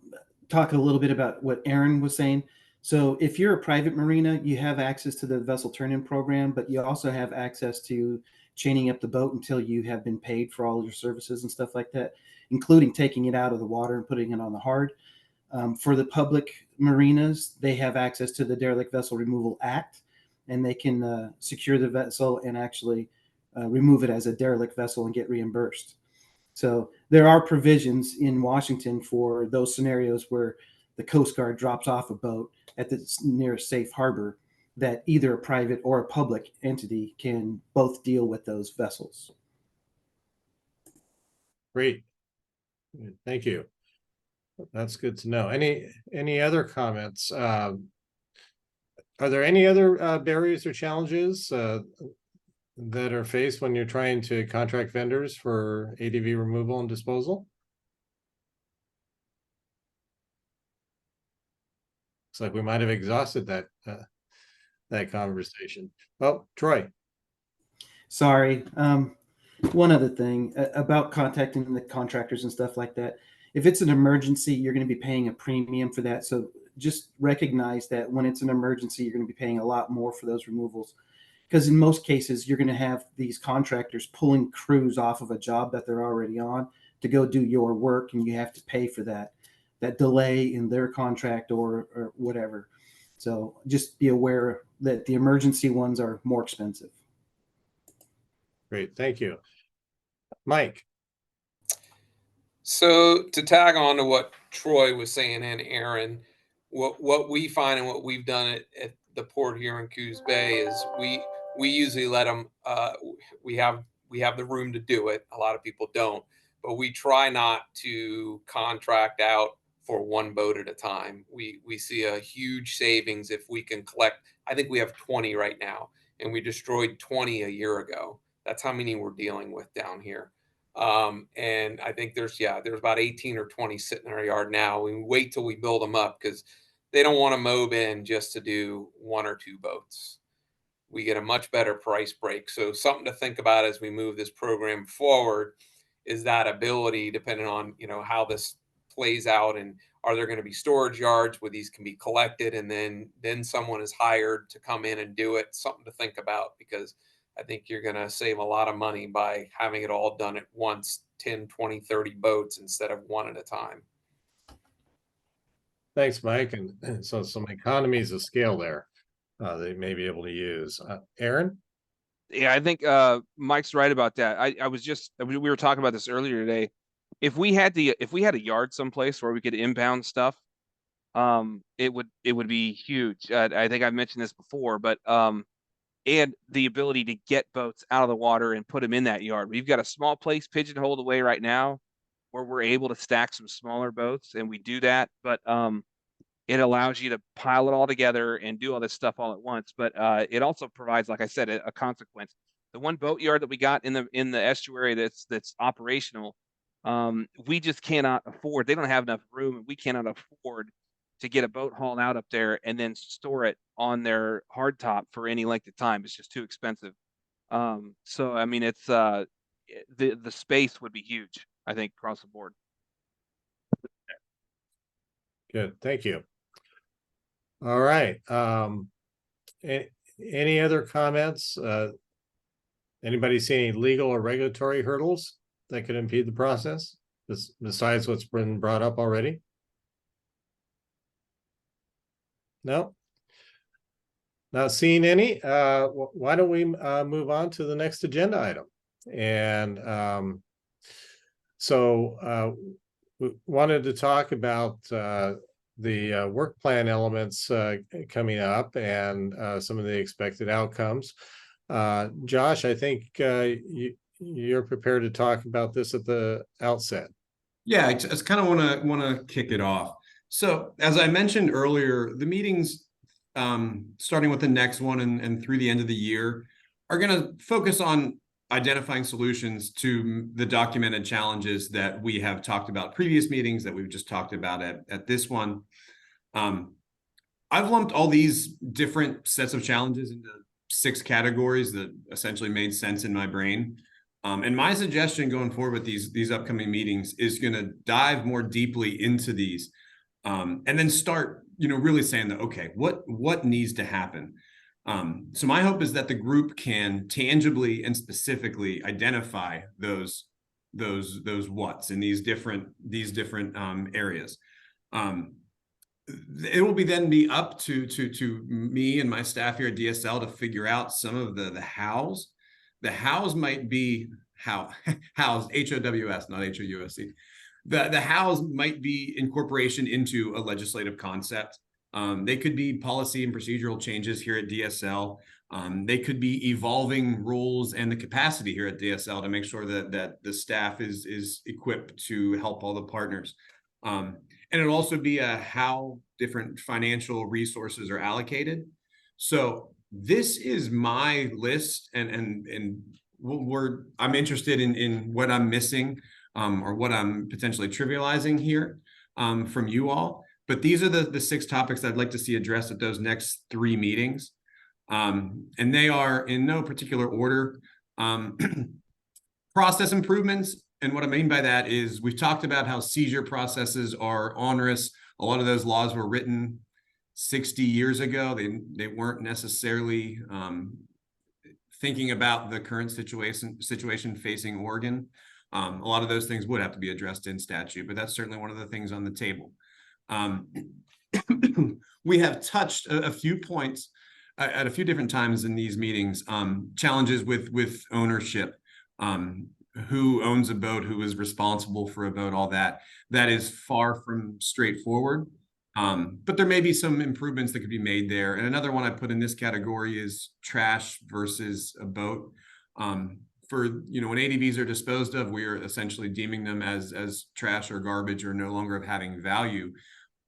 talk a little bit about what Aaron was saying. So if you're a private marina, you have access to the vessel turn-in program, but you also have access to chaining up the boat until you have been paid for all your services and stuff like that, including taking it out of the water and putting it on the hard. For the public marinas, they have access to the Derelict Vessel Removal Act, and they can secure the vessel and actually remove it as a derelict vessel and get reimbursed. So there are provisions in Washington for those scenarios where the Coast Guard drops off a boat at the nearest safe harbor, that either a private or a public entity can both deal with those vessels. Great. Thank you. That's good to know. Any other comments? Are there any other barriers or challenges that are faced when you're trying to contract vendors for ADV removal and disposal? Looks like we might have exhausted that conversation. Oh, Troy. Sorry. One other thing about contacting the contractors and stuff like that. If it's an emergency, you're going to be paying a premium for that. So just recognize that when it's an emergency, you're going to be paying a lot more for those removals. Because in most cases, you're going to have these contractors pulling crews off of a job that they're already on to go do your work, and you have to pay for that delay in their contract or whatever. So just be aware that the emergency ones are more expensive. Great, thank you. Mike. So to tag on to what Troy was saying and Aaron, what we find and what we've done at the port here in Coos Bay is we usually let them. We have the room to do it. A lot of people don't, but we try not to contract out for one boat at a time. We see a huge savings if we can collect. I think we have 20 right now, and we destroyed 20 a year ago. That's how many we're dealing with down here. And I think there's about 18 or 20 sitting in our yard now. We wait till we build them up because they don't want to mob in just to do one or two boats. We get a much better price break. So something to think about as we move this program forward is that ability, depending on, how this plays out, and are there going to be storage yards where these can be collected, and then someone is hired to come in and do it. Something to think about, because I think you're going to save a lot of money by having it all done at once, 10, 20, 30 boats instead of one at a time. Thanks, Mike. And so some economies of scale there they may be able to use. Aaron? Yeah, I think Mike's right about that. We were talking about this earlier today. If we had a yard someplace where we could impound stuff, it would be huge. I think I've mentioned this before, but and the ability to get boats out of the water and put them in that yard. We've got a small place pigeonholed away right now where we're able to stack some smaller boats, and we do that, but it allows you to pile it all together and do all this stuff all at once. But it also provides, like I said, a consequence. The one boat yard that we got in the estuary that's operational, we just cannot afford. They don't have enough room, and we cannot afford to get a boat hauled out up there and then store it on their hardtop for any length of time. It's just too expensive. So I mean, it's the space would be huge, I think, across the board. Good, thank you. All right. Any other comments? Anybody see any legal or regulatory hurdles that could impede the process besides what's been brought up already? No, not seeing any. Why don't we move on to the next agenda item? And so we wanted to talk about the work plan elements coming up and some of the expected outcomes. Josh, I think you're prepared to talk about this at the outset. Yeah, I just kind of want to kick it off. So as I mentioned earlier, the meetings starting with the next one and through the end of the year are going to focus on identifying solutions to the documented challenges that we have talked about previous meetings, that we've just talked about at this one. I've lumped all these different sets of challenges into 6 categories that essentially made sense in my brain. And my suggestion going forward with these upcoming meetings is going to dive more deeply into these, and then start, really saying that, okay, what needs to happen? So my hope is that the group can tangibly and specifically identify those what's in these different areas. It will then be up to me and my staff here at DSL to figure out some of the hows. The hows might be hows, HOWS, not HOUSE. The hows might be incorporation into a legislative concept. They could be policy and procedural changes here at DSL. They could be evolving rules and the capacity here at DSL to make sure that the staff is equipped to help all the partners. And it'll also be how different financial resources are allocated. So this is my list, and I'm interested in what I'm missing, or what I'm potentially trivializing here, from you all. But these are the 6 topics I'd like to see addressed at those next 3 meetings. And they are in no particular order. Process improvements. And what I mean by that is we've talked about how seizure processes are onerous. A lot of those laws were written 60 years ago. They weren't necessarily thinking about the current situation facing Oregon. A lot of those things would have to be addressed in statute, but that's certainly one of the things on the table. We have touched a few points at a few different times in these meetings, challenges with ownership, who owns a boat, who is responsible for a boat, all that. That is far from straightforward. But there may be some improvements that could be made there. And another one I put in this category is trash versus a boat. When ADVs are disposed of, we are essentially deeming them as trash or garbage or no longer having value.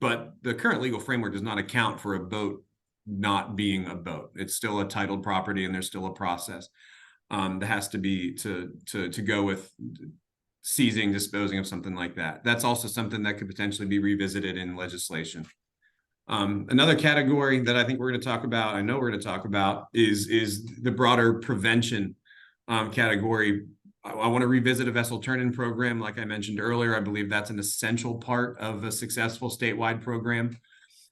But the current legal framework does not account for a boat not being a boat. It's still a titled property, and there's still a process that has to be to go with seizing, disposing of something like that. That's also something that could potentially be revisited in legislation. Another category that I think we're going to talk about, I know we're going to talk about, is the broader prevention category. I want to revisit a vessel turn-in program. Like I mentioned earlier, I believe that's an essential part of a successful statewide program.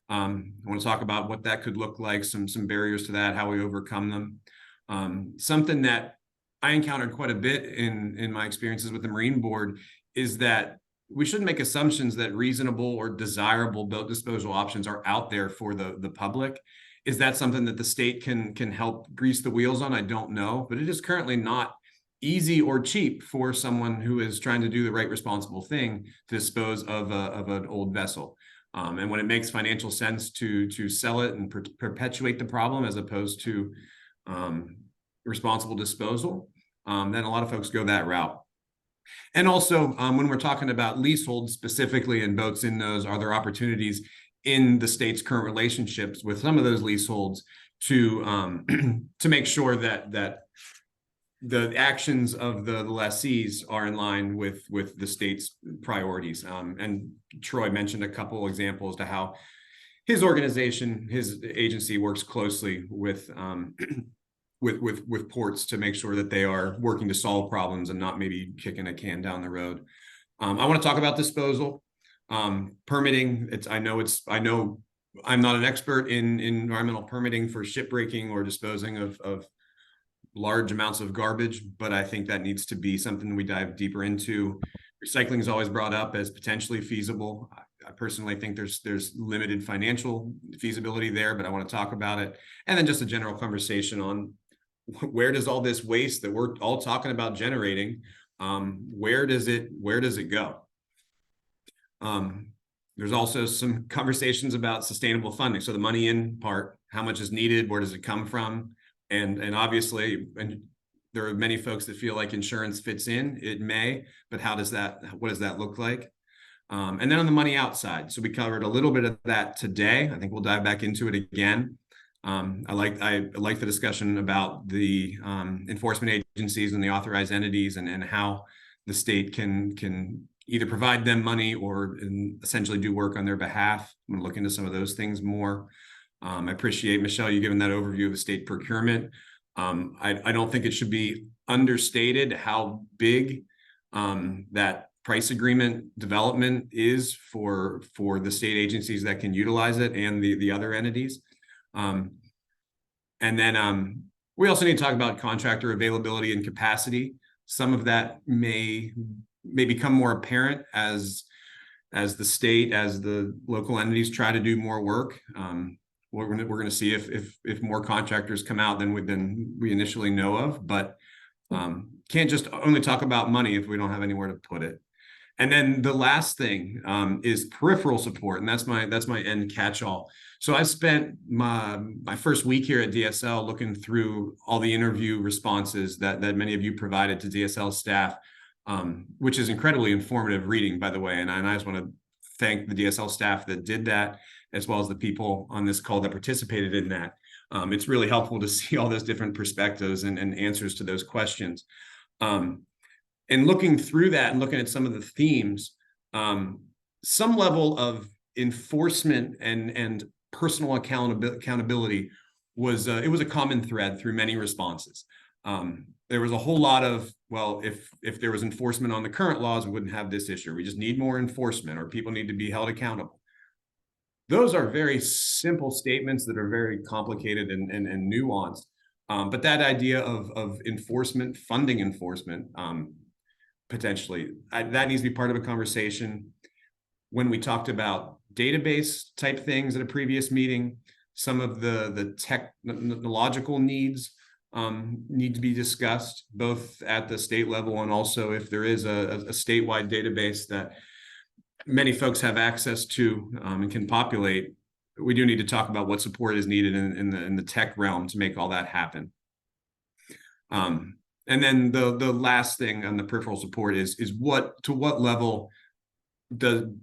I want to talk about what that could look like, some barriers to that, how we overcome them. Something that I encountered quite a bit in my experiences with the Marine Board is that we shouldn't make assumptions that reasonable or desirable boat disposal options are out there for the public. Is that something that the state can help grease the wheels on? I don't know, but it is currently not easy or cheap for someone who is trying to do the right responsible thing to dispose of an old vessel. And when it makes financial sense to sell it and perpetuate the problem as opposed to responsible disposal, then a lot of folks go that route. And also, when we're talking about leaseholds specifically and boats in those, are there opportunities in the state's current relationships with some of those leaseholds to make sure that the actions of the lessees are in line with the state's priorities? And Troy mentioned a couple examples to how his organization, his agency, works closely with ports to make sure that they are working to solve problems and not maybe kicking a can down the road. I want to talk about disposal, permitting. I know I'm not an expert in environmental permitting for shipbreaking or disposing of large amounts of garbage, but I think that needs to be something we dive deeper into. Recycling is always brought up as potentially feasible. I personally think there's limited financial feasibility there, but I want to talk about it. And then just a general conversation on where does all this waste that we're all talking about generating, where does it go? There's also some conversations about sustainable funding. So the money in part, how much is needed, where does it come from? And obviously, and there are many folks that feel like insurance fits in. It may, but what does that look like? And then on the money outside. So we covered a little bit of that today. I think we'll dive back into it again. I like the discussion about the enforcement agencies and the authorized entities and how the state can either provide them money or essentially do work on their behalf. I'm gonna look into some of those things more. I appreciate, Michelle, you giving that overview of the state procurement. I don't think it should be understated how big that price agreement development is for the state agencies that can utilize it and the other entities. And then we also need to talk about contractor availability and capacity. Some of that may become more apparent as the state, as the local entities try to do more work. We're going to see if more contractors come out than we initially know of, but can't just only talk about money if we don't have anywhere to put it. And then the last thing is peripheral support, and that's my end catch-all. So I spent my first week here at DSL looking through all the interview responses that many of you provided to DSL staff, which is incredibly informative reading, by the way. And I just want to thank the DSL staff that did that, as well as the people on this call that participated in that. It's really helpful to see all those different perspectives and answers to those questions. And looking through that and looking at some of the themes, some level of enforcement and personal accountability was it was a common thread through many responses. There was a whole lot of, well, if there was enforcement on the current laws, we wouldn't have this issue. We just need more enforcement, or people need to be held accountable. Those are very simple statements that are very complicated and nuanced. But that idea of enforcement, funding enforcement, potentially, that needs to be part of a conversation. When we talked about database type things at a previous meeting, some of the technological needs need to be discussed, both at the state level and also if there is a statewide database that many folks have access to and can populate. We do need to talk about what support is needed in the tech realm to make all that happen. And then the last thing on the peripheral support is to what level do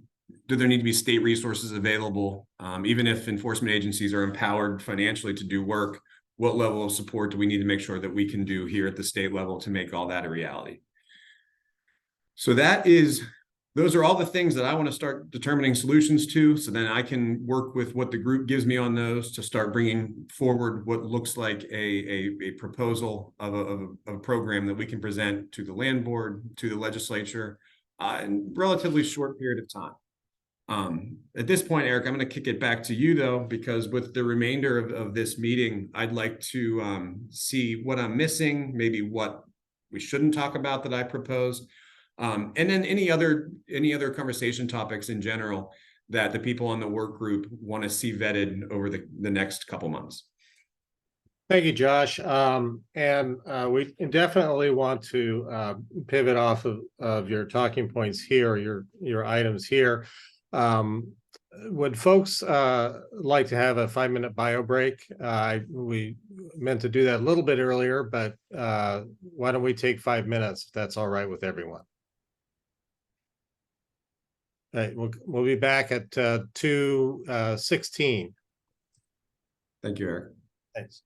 there need to be state resources available? Even if enforcement agencies are empowered financially to do work, what level of support do we need to make sure that we can do here at the state level to make all that a reality? So those are all the things that I want to start determining solutions to, so then I can work with what the group gives me on those to start bringing forward what looks like a proposal of a program that we can present to the land board, to the legislature in a relatively short period of time. At this point, Eric, I'm going to kick it back to you, though, because with the remainder of this meeting, I'd like to see what I'm missing, maybe what we shouldn't talk about that I proposed. And then any other conversation topics in general that the people on the work group want to see vetted over the next couple months. Thank you, Josh. And we definitely want to pivot off of your talking points here, your items here. Would folks like to have a 5-minute bio break? We meant to do that a little bit earlier, but why don't we take 5 minutes if that's all right with everyone? All right, we'll be back at 2:16. Thank you, Eric. Thanks.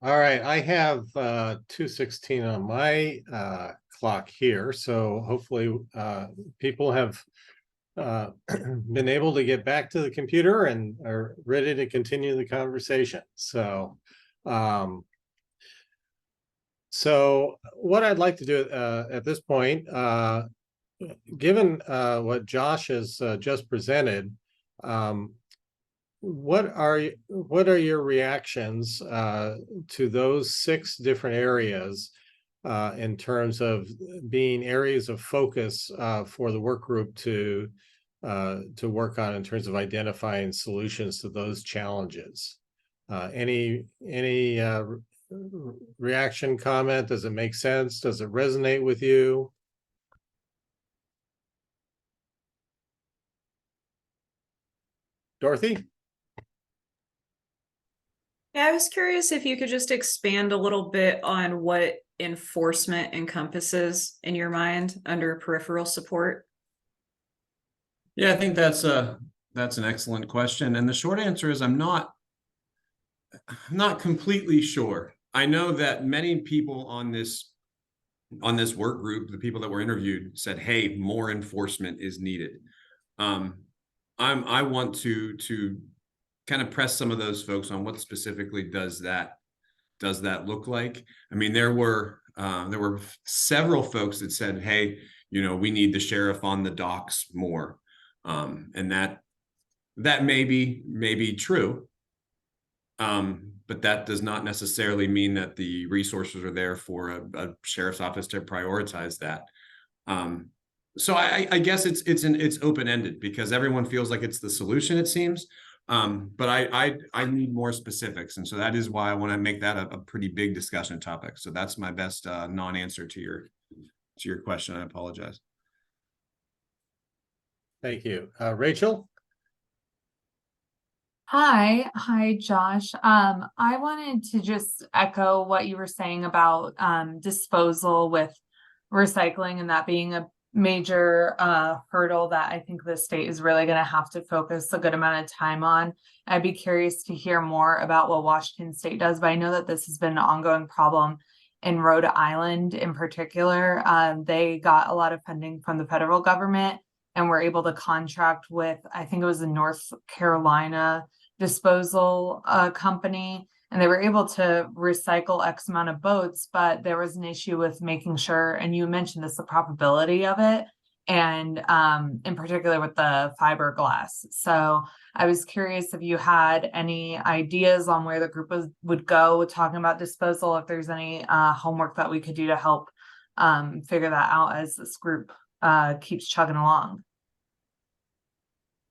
All right, I have 2:16 on my clock here, so hopefully people have been able to get back to the computer and are ready to continue the conversation. So what I'd like to do at this point, given what Josh has just presented, what are your reactions to those 6 different areas in terms of being areas of focus for the work group to work on in terms of identifying solutions to those challenges? Any reaction, comment? Does it make sense? Does it resonate with you? Dorothy? Yeah, I was curious if you could just expand a little bit on what enforcement encompasses in your mind under peripheral support. Yeah, I think that's an excellent question. And the short answer is I'm not completely sure. I know that many people on this work group, the people that were interviewed, said, hey, more enforcement is needed. I want to kind of press some of those folks on what specifically does that look like. I mean, there were several folks that said, hey, we need the sheriff on the docks more. And that may be true. But that does not necessarily mean that the resources are there for a sheriff's office to prioritize that. So I guess it's open-ended because everyone feels like it's the solution, it seems. But I need more specifics. And so that is why I want to make that a pretty big discussion topic. So that's my best non-answer to your question. I apologize. Thank you. Rachel? Hi, Josh. I wanted to just echo what you were saying about disposal with recycling and that being a major hurdle that I think the state is really going to have to focus a good amount of time on. I'd be curious to hear more about what Washington State does, but I know that this has been an ongoing problem in Rhode Island in particular. They got a lot of funding from the federal government and were able to contract with, I think it was the North Carolina disposal company, and they were able to recycle X amount of boats, but there was an issue with making sure, and you mentioned this, the probability of it, and in particular with the fiberglass. So I was curious if you had any ideas on where the group would go talking about disposal, if there's any homework that we could do to help figure that out as this group keeps chugging along.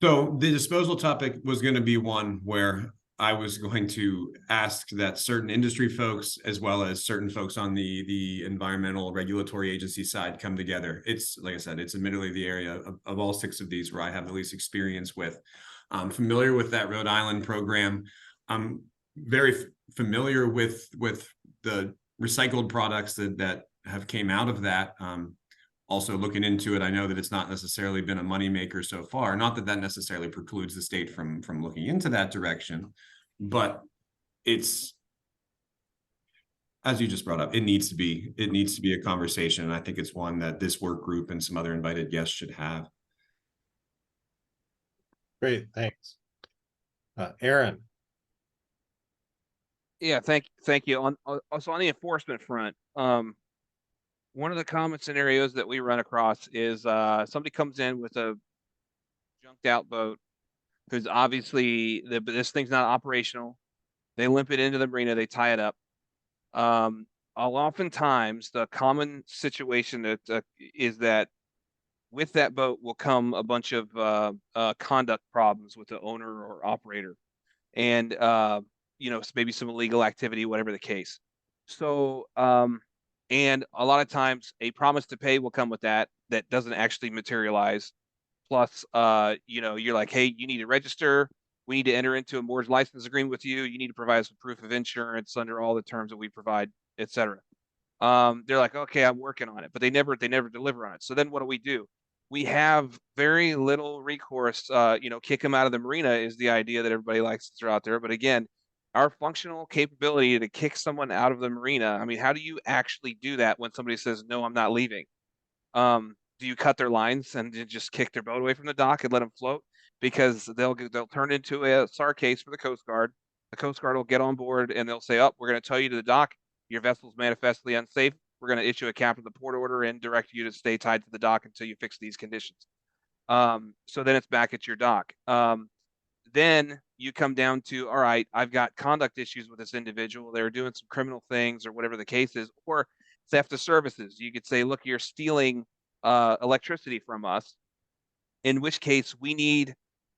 So the disposal topic was going to be one where I was going to ask that certain industry folks, as well as certain folks on the environmental regulatory agency side, come together. It's, like I said, it's admittedly the area of all 6 of these where I have the least experience with. I'm familiar with that Rhode Island program. I'm very familiar with the recycled products that have came out of that. Also looking into it, I know that it's not necessarily been a moneymaker so far. Not that necessarily precludes the state from looking into that direction, but it's, as you just brought up, it needs to be a conversation. And I think it's one that this work group and some other invited guests should have. Great, thanks. Aaron? Yeah, thank you. Also on the enforcement front, one of the common scenarios that we run across is somebody comes in with a junked out boat because obviously this thing's not operational. They limp it into the marina, they tie it up. Oftentimes the common situation that is that with that boat will come a bunch of conduct problems with the owner or operator, and maybe some illegal activity, whatever the case. So and a lot of times a promise to pay will come with that doesn't actually materialize. Plus, you're like, hey, you need to register. We need to enter into a moored license agreement with you. You need to provide some proof of insurance under all the terms that we provide, etc. They're like, okay, I'm working on it, but they never deliver on it. So then what do? We have very little recourse. Kick them out of the marina is the idea that everybody likes to throw out there. But again, our functional capability to kick someone out of the marina. I mean, how do you actually do that when somebody says, no, I'm not leaving? Do you cut their lines and just kick their boat away from the dock and let them float? Because they'll turn into a SAR case for the Coast Guard. The Coast Guard will get on board and they'll say, oh, we're going to tell you to the dock, your vessel's manifestly unsafe. We're going to issue a captain of the port order and direct you to stay tied to the dock until you fix these conditions. So then it's back at your dock. Then you come down to, all right, I've got conduct issues with this individual. They're doing some criminal things or whatever the case is, or theft of services. You could say, look, you're stealing electricity from us, in which case we need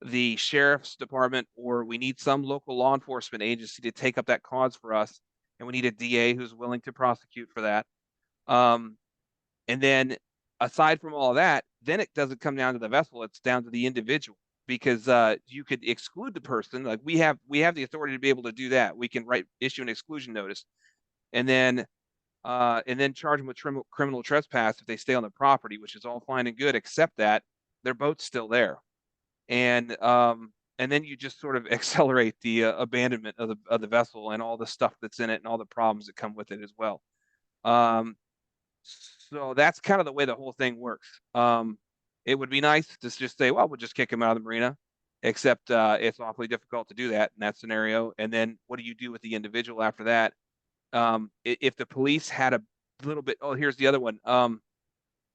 the sheriff's department or we need some local law enforcement agency to take up that cause for us. And we need a DA who's willing to prosecute for that. And then aside from all of that, then it doesn't come down to the vessel, it's down to the individual, because you could exclude the person. Like we have the authority to be able to do that. We can issue an exclusion notice and then charge them with criminal trespass if they stay on the property, which is all fine and good, except that their boat's still there. And then you just sort of accelerate the abandonment of the vessel and all the stuff that's in it and all the problems that come with it as well. So that's kind of the way the whole thing works. It would be nice to just say, well, we'll just kick him out of the marina, except it's awfully difficult to do that in that scenario. And then what do you do with the individual after that? If the police had a little bit, oh, here's the other one.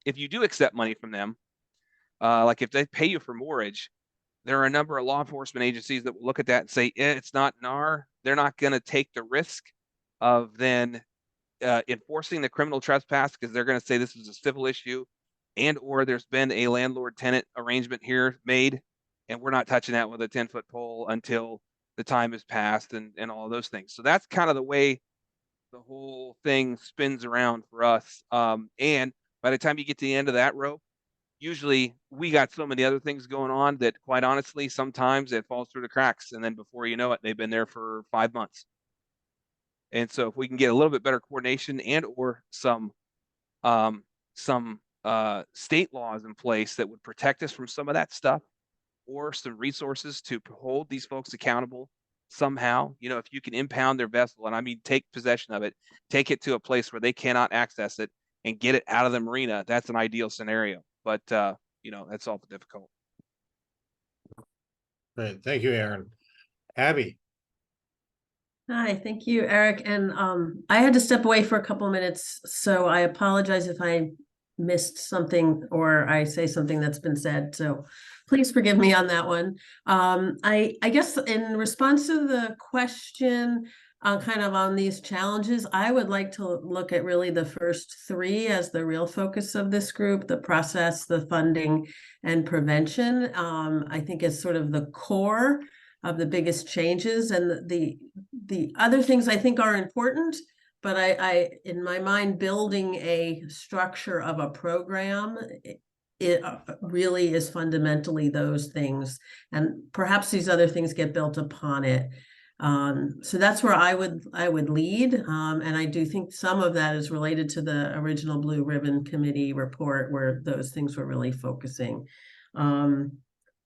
If you do accept money from them, like if they pay you for moorage, there are a number of law enforcement agencies that will look at that and say, it's not NAR. They're not going to take the risk of then enforcing the criminal trespass because they're going to say this is a civil issue and or there's been a landlord-tenant arrangement here made and we're not touching that with a 10-foot pole until the time has passed and all of those things. So that's kind of the way the whole thing spins around for us. And by the time you get to the end of that rope, usually we got so many other things going on that quite honestly, sometimes it falls through the cracks. And then before you know it, they've been there for 5 months. And so if we can get a little bit better coordination and or some state laws in place that would protect us from some of that stuff or some resources to hold these folks accountable somehow, if you can impound their vessel, and I mean take possession of it, take it to a place where they cannot access it and get it out of the marina, that's an ideal scenario. But that's awful difficult. Great. Thank you, Aaron. Abby. Hi, thank you, Eric. And I had to step away for a couple of minutes, so I apologize if I missed something or I say something that's been said. So please forgive me on that one. I guess in response to the question kind of on these challenges, I would like to look at really the first three as the real focus of this group: the process, the funding, and prevention. I think is sort of the core of the biggest changes, and the other things I think are important, but I in my mind, building a structure of a program, it really is fundamentally those things, and perhaps these other things get built upon it. So that's where I would lead, and I do think some of that is related to the original Blue Ribbon Committee report where those things were really focusing.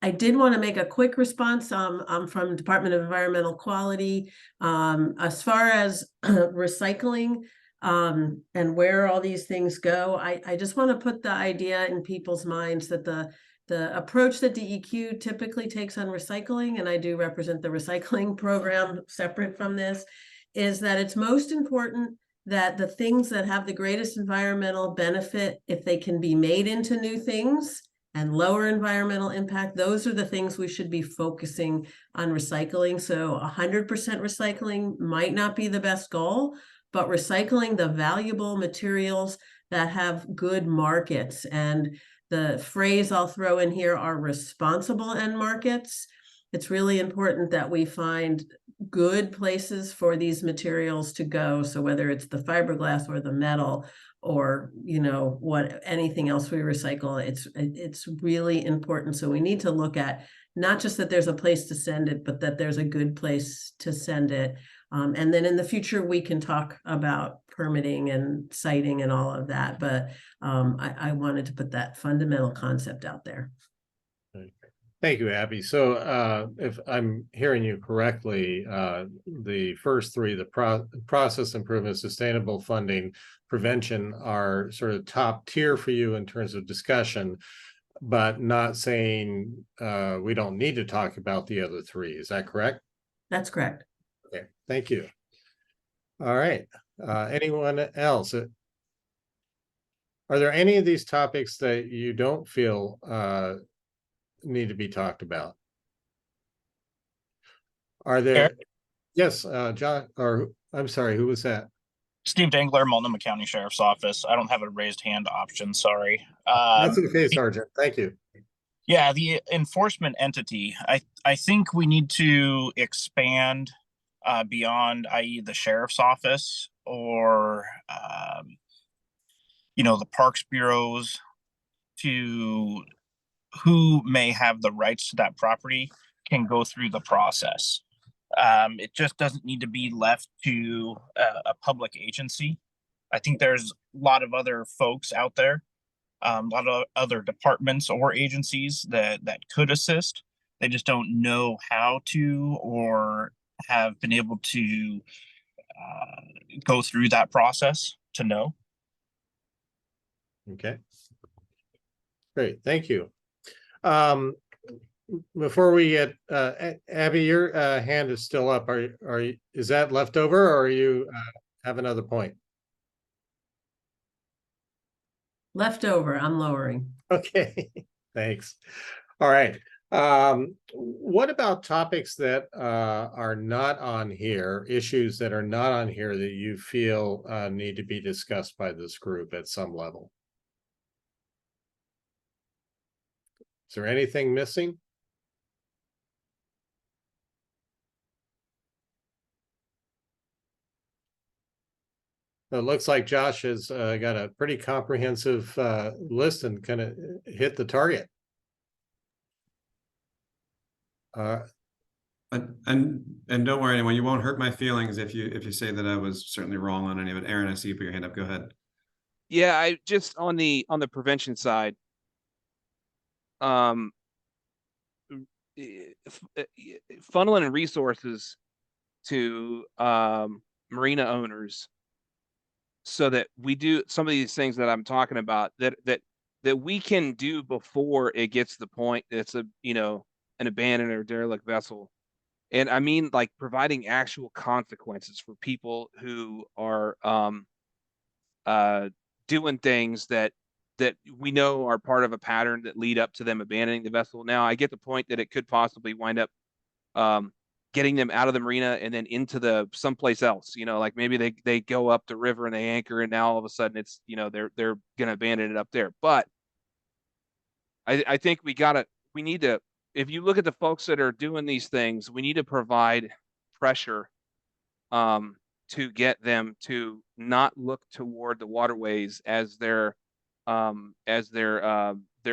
I did want to make a quick response. I'm from Department of Environmental Quality. As far as recycling and where all these things go, I just want to put the idea in people's minds that the approach that DEQ typically takes on recycling, and I do represent the recycling program separate from this, is that it's most important that the things that have the greatest environmental benefit, if they can be made into new things and lower environmental impact, those are the things we should be focusing on recycling. So 100% recycling might not be the best goal, but recycling the valuable materials that have good markets. And the phrase I'll throw in here are responsible end markets. It's really important that we find good places for these materials to go. So whether it's the fiberglass or the metal, or anything else we recycle, it's really important. So we need to look at not just that there's a place to send it, but that there's a good place to send it. And then in the future, we can talk about permitting and siting and all of that. But I wanted to put that fundamental concept out there. Thank you, Abby. So if I'm hearing you correctly, the first three, the process improvement, sustainable funding, prevention are sort of top tier for you in terms of discussion, but not saying we don't need to talk about the other three. Is that correct? That's correct. Okay, thank you. All right. Anyone else? Are there any of these topics that you don't feel need to be talked about? Are there? Yes, John, or I'm sorry, who was that? Steve Dangler, Multnomah County Sheriff's Office. I don't have a raised hand option, sorry. That's okay, Sergeant. Thank you. Yeah, the enforcement entity. I think we need to expand beyond, i.e., the sheriff's office or the parks bureaus, to who may have the rights to that property can go through the process. It just doesn't need to be left to a public agency. I think there's a lot of other folks out there, a lot of other departments or agencies that could assist. They just don't know how to or have been able to go through that process to know. Okay. Great, thank you. Before we get Abby, your hand is still up. Is that left over, or are you have another point? Left over, I'm lowering. Okay, thanks. All right. What about topics that are not on here, issues that are not on here that you feel need to be discussed by this group at some level? Is there anything missing? It looks like Josh has got a pretty comprehensive list and kind of hit the target. And don't worry, anyone, you won't hurt my feelings if you say that I was certainly wrong on any of it. Aaron, I see you put your hand up. Go ahead. Yeah, I just on the prevention side, funneling resources to marina owners so that we do some of these things that I'm talking about that we can do before it gets to the point it's an abandoned or derelict vessel. And I mean, like, providing actual consequences for people who are doing things that we know are part of a pattern that lead up to them abandoning the vessel. Now, I get the point that it could possibly wind up getting them out of the marina and then into someplace else. Like maybe they go up the river and they anchor, and now all of a sudden it's they're gonna abandon it up there. But I think we need to. If you look at the folks that are doing these things, we need to provide pressure to get them to not look toward the waterways as their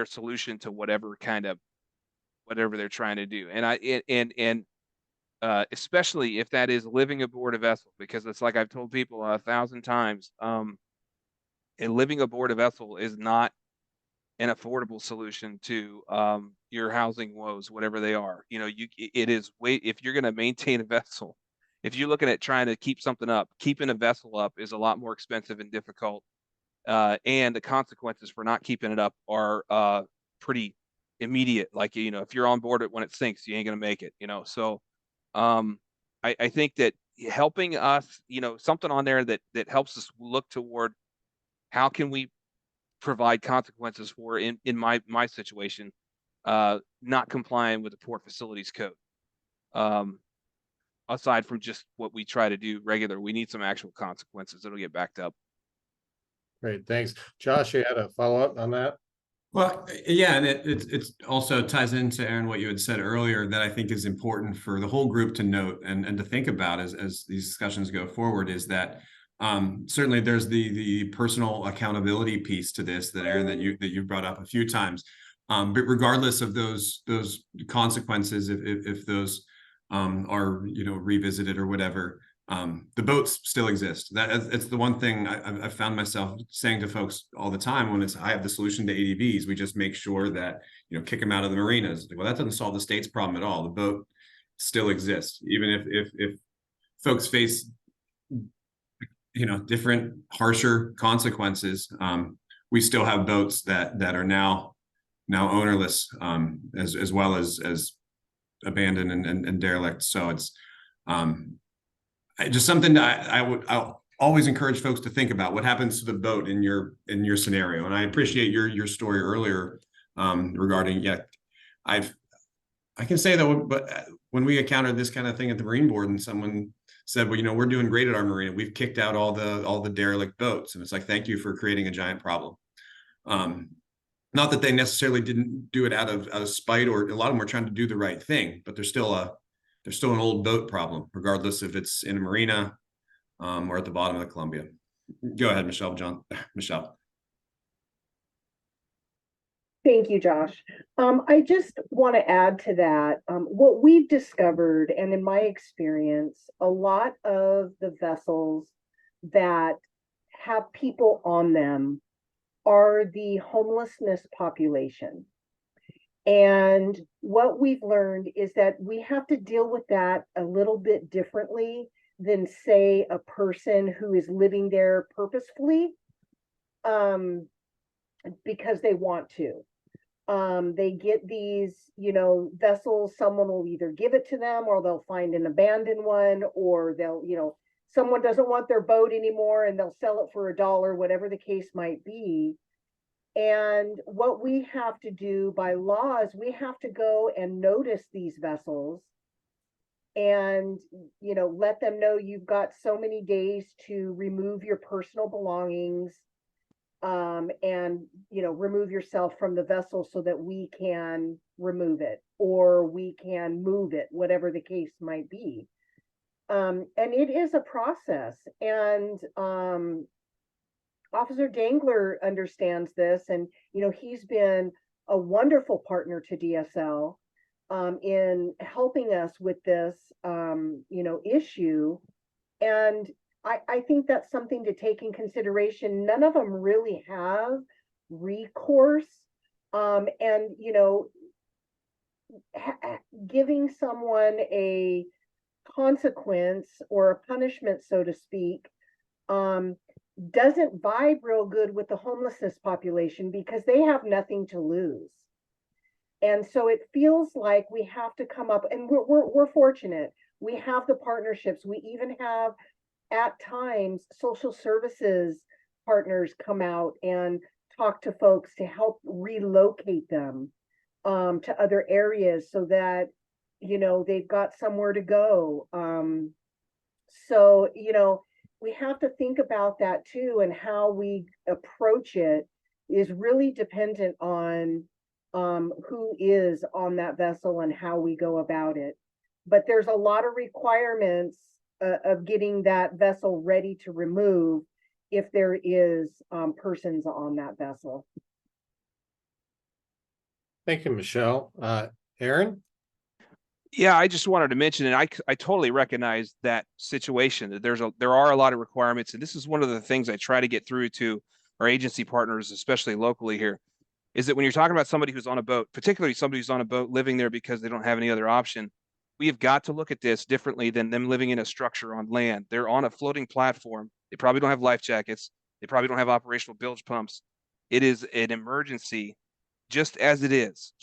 solution to whatever they're trying to do. And especially if that is living aboard a vessel, because it's like I've told people 1,000 times, living aboard a vessel is not an affordable solution to your housing woes, whatever they are. It is if you're going to maintain a vessel, if you're looking at trying to keep something up, keeping a vessel up is a lot more expensive and difficult. And the consequences for not keeping it up are pretty immediate. Like, if you're on board it when it sinks, you ain't going to make it, So I think that helping us, something on there that helps us look toward how can we provide consequences for in my situation, not complying with the Port Facilities Code. Aside from just what we try to do regular, we need some actual consequences that'll get backed up. Great, thanks. Josh, you had a follow-up on that? Well, yeah, and it also ties into, Aaron, what you had said earlier that I think is important for the whole group to note and to think about as these discussions go forward, is that certainly there's the personal accountability piece to this that, Aaron, that you brought up a few times. But regardless of those consequences, if those are revisited or whatever, the boats still exist. It's the one thing I've found myself saying to folks all the time when I have the solution to ADVs. We just make sure that, kick them out of the marinas. Well, that doesn't solve the state's problem at all. The boat still exists, even if folks face, different harsher consequences. We still have boats that are now ownerless, as well as abandoned and derelict. So it's just something that I'll always encourage folks to think about. What happens to the boat in your scenario? And I appreciate your story earlier regarding, I can say that, but when we encountered this kind of thing at the Marine Board and someone said, well, we're doing great at our marina, we've kicked out all the derelict boats, and it's like, thank you for creating a giant problem. Not that they necessarily didn't do it out of spite, or a lot of them were trying to do the right thing, but there's still an old boat problem, regardless if it's in a marina or at the bottom of the Columbia. Go ahead, Michelle. Thank you, Josh. I just want to add to that. What we've discovered, and in my experience, a lot of the vessels that have people on them are the homelessness population. And what we've learned is that we have to deal with that a little bit differently than, say, a person who is living there purposefully because they want to. They get these, vessels, someone will either give it to them or they'll find an abandoned one, or they'll, someone doesn't want their boat anymore and they'll sell it for $1, whatever the case might be. And what we have to do by law is we have to go and notice these vessels and, let them know you've got so many days to remove your personal belongings and, remove yourself from the vessel so that we can remove it or we can move it, whatever the case might be. And it is a process. And Officer Dangler understands this, and he's been a wonderful partner to DSL in helping us with this issue. And I think that's something to take in consideration. None of them really have recourse, and giving someone a consequence or a punishment, so to speak, doesn't vibe real good with the homelessness population because they have nothing to lose. And so it feels like we have to come up, and we're fortunate. We have the partnerships. We even have, at times, social services partners come out and talk to folks to help relocate them to other areas so that, they've got somewhere to go. So, we have to think about that too, and how we approach it is really dependent on who is on that vessel and how we go about it. But there's a lot of requirements of getting that vessel ready to remove if there is persons on that vessel. Thank you, Michelle. Aaron? Yeah, I just wanted to mention, and I totally recognize that situation, that there are a lot of requirements, and this is one of the things I try to get through to our agency partners, especially locally here, is that when you're talking about somebody who's on a boat, particularly somebody who's on a boat living there because they don't have any other option, we have got to look at this differently than them living in a structure on land. They're on a floating platform. They probably don't have life jackets. They probably don't have operational bilge pumps. It is an emergency, just as it is.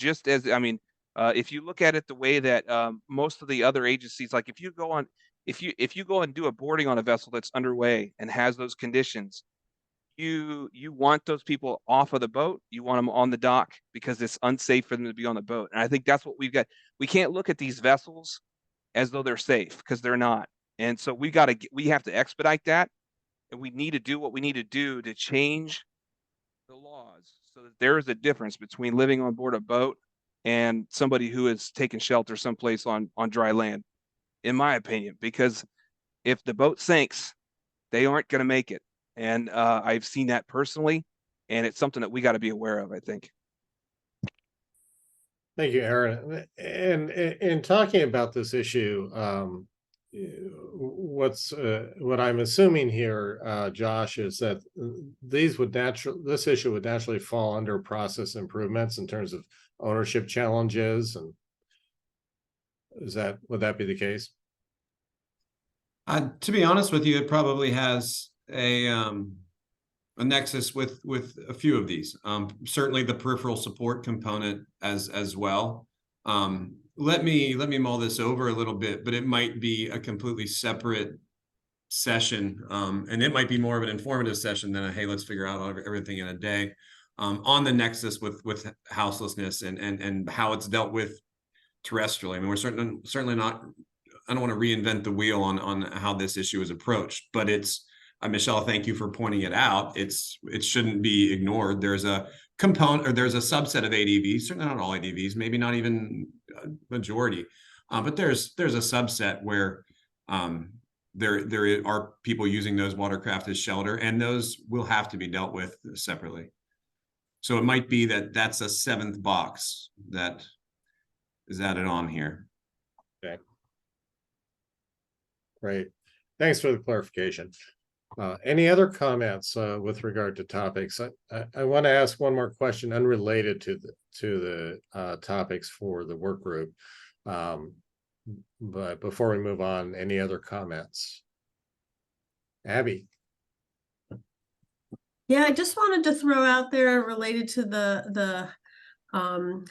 If you look at it the way that most of the other agencies, like if you go and do a boarding on a vessel that's underway and has those conditions, you want those people off of the boat. You want them on the dock because it's unsafe for them to be on the boat. And I think that's what we've got. We can't look at these vessels as though they're safe, because they're not. And so we have to expedite that, and we need to do what we need to do to change the laws so that there is a difference between living on board a boat and somebody who is taking shelter someplace on dry land, in my opinion. Because if the boat sinks, they aren't going to make it. And I've seen that personally, and it's something that we got to be aware of, I think. Thank you, Aaron. And in talking about this issue, what I'm assuming here, Josh, is that this issue would naturally fall under process improvements in terms of ownership challenges, and would that be the case? To be honest with you, it probably has a nexus with a few of these. Certainly the peripheral support component as well. Let me mull this over a little bit, but it might be a completely separate session, and it might be more of an informative session than a hey, let's figure out everything in a day, on the nexus with houselessness and how it's dealt with terrestrially. I mean, we're certainly not. I don't want to reinvent the wheel on how this issue is approached, but it's. Michelle, thank you for pointing it out. It shouldn't be ignored. There's a component, or there's a subset of ADVs, certainly not all ADVs, maybe not even a majority, but there's a subset where there are people using those watercraft as shelter, and those will have to be dealt with separately. So it might be that that's a 7th box that is added on here. Okay. Great. Thanks for the clarification. Any other comments with regard to topics? I want to ask one more question unrelated to the topics for the work group. But before we move on, any other comments? Abby. Yeah, I just wanted to throw out there related to the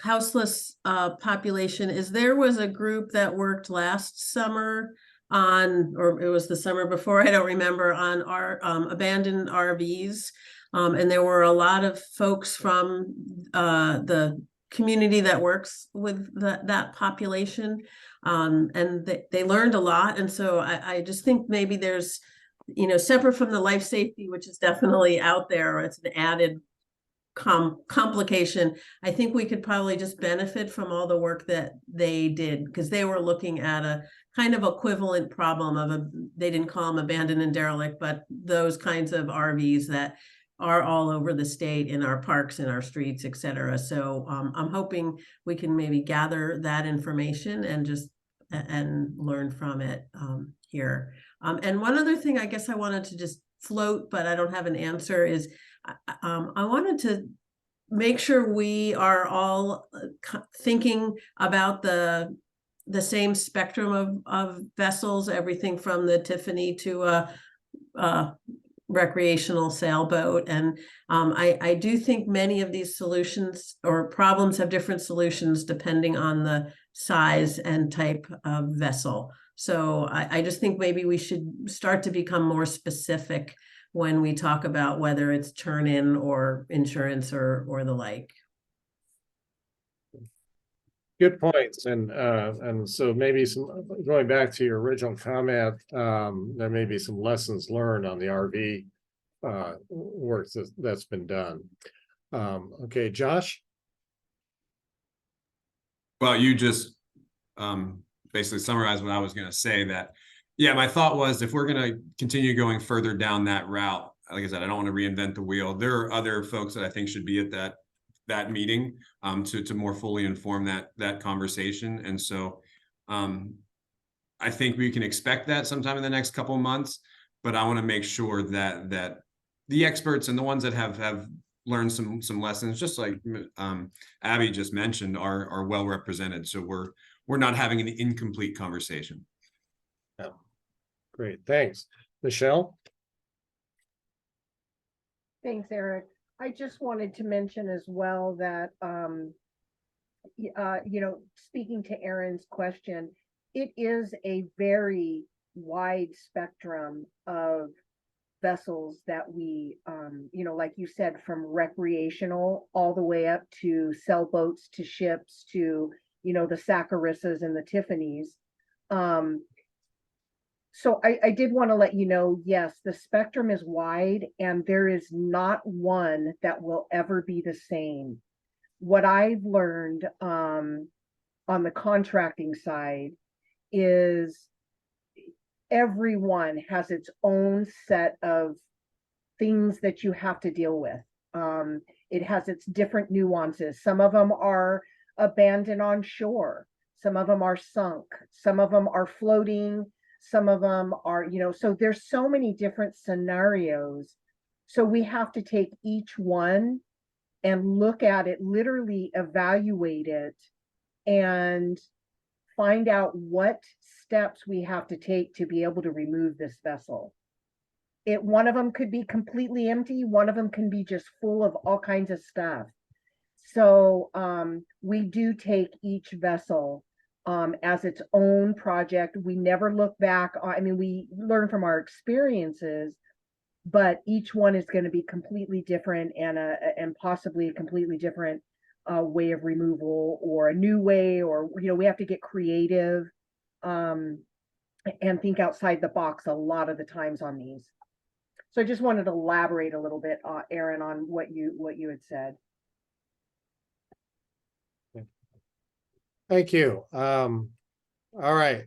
houseless population is there was a group that worked last summer on, or it was the summer before, I don't remember, on our abandoned RVs. And there were a lot of folks from the community that works with that population. And they learned a lot. And so I just think maybe there's, separate from the life safety, which is definitely out there, it's an added complication. I think we could probably just benefit from all the work that they did, because they were looking at a kind of equivalent problem of they didn't call them abandoned and derelict, but those kinds of RVs that are all over the state in our parks, in our streets, et cetera. So I'm hoping we can maybe gather that information and learn from it here. And one other thing I guess I wanted to just float, but I don't have an answer, is I wanted to make sure we are all thinking about the same spectrum of vessels, everything from the Tiffany to a recreational sailboat. And I do think many of these solutions or problems have different solutions depending on the size and type of vessel. So I just think maybe we should start to become more specific when we talk about whether it's turn-in or insurance or the like. Good points. And so maybe going back to your original comment, there may be some lessons learned on the RV work that's been done. Okay, Josh. Well, you just basically summarized what I was going to say. That, yeah, my thought was, if we're going to continue going further down that route, like I said, I don't want to reinvent the wheel. There are other folks that I think should be at that meeting to more fully inform that conversation. And so I think we can expect that sometime in the next couple of months, but I want to make sure that the experts and the ones that have learned some lessons, just like Abby just mentioned, are well represented. So we're not having an incomplete conversation. Yeah. Great, thanks. Michelle? Thanks, Eric. I just wanted to mention as well that, speaking to Aaron's question, it is a very wide spectrum of vessels that we, like you said, from recreational all the way up to sailboats, to ships, to, the Saccharissas and the Tiffany's. So I did want to let you know, yes, the spectrum is wide and there is not one that will ever be the same. What I've learned on the contracting side is everyone has its own set of things that you have to deal with. It has its different nuances. Some of them are abandoned on shore. Some of them are sunk. Some of them are floating Some of them are, so there's so many different scenarios. So we have to take each one and look at it, literally evaluate it, and find out what steps we have to take to be able to remove this vessel. One of them could be completely empty. One of them can be just full of all kinds of stuff. So we do take each vessel as its own project. We never look back. I mean, we learn from our experiences, but each one is going to be completely different and possibly a completely different way of removal, or a new way, or we have to get creative and think outside the box a lot of the times on these. So I just wanted to elaborate a little bit, Aaron, on what you had said. Thank you. All right.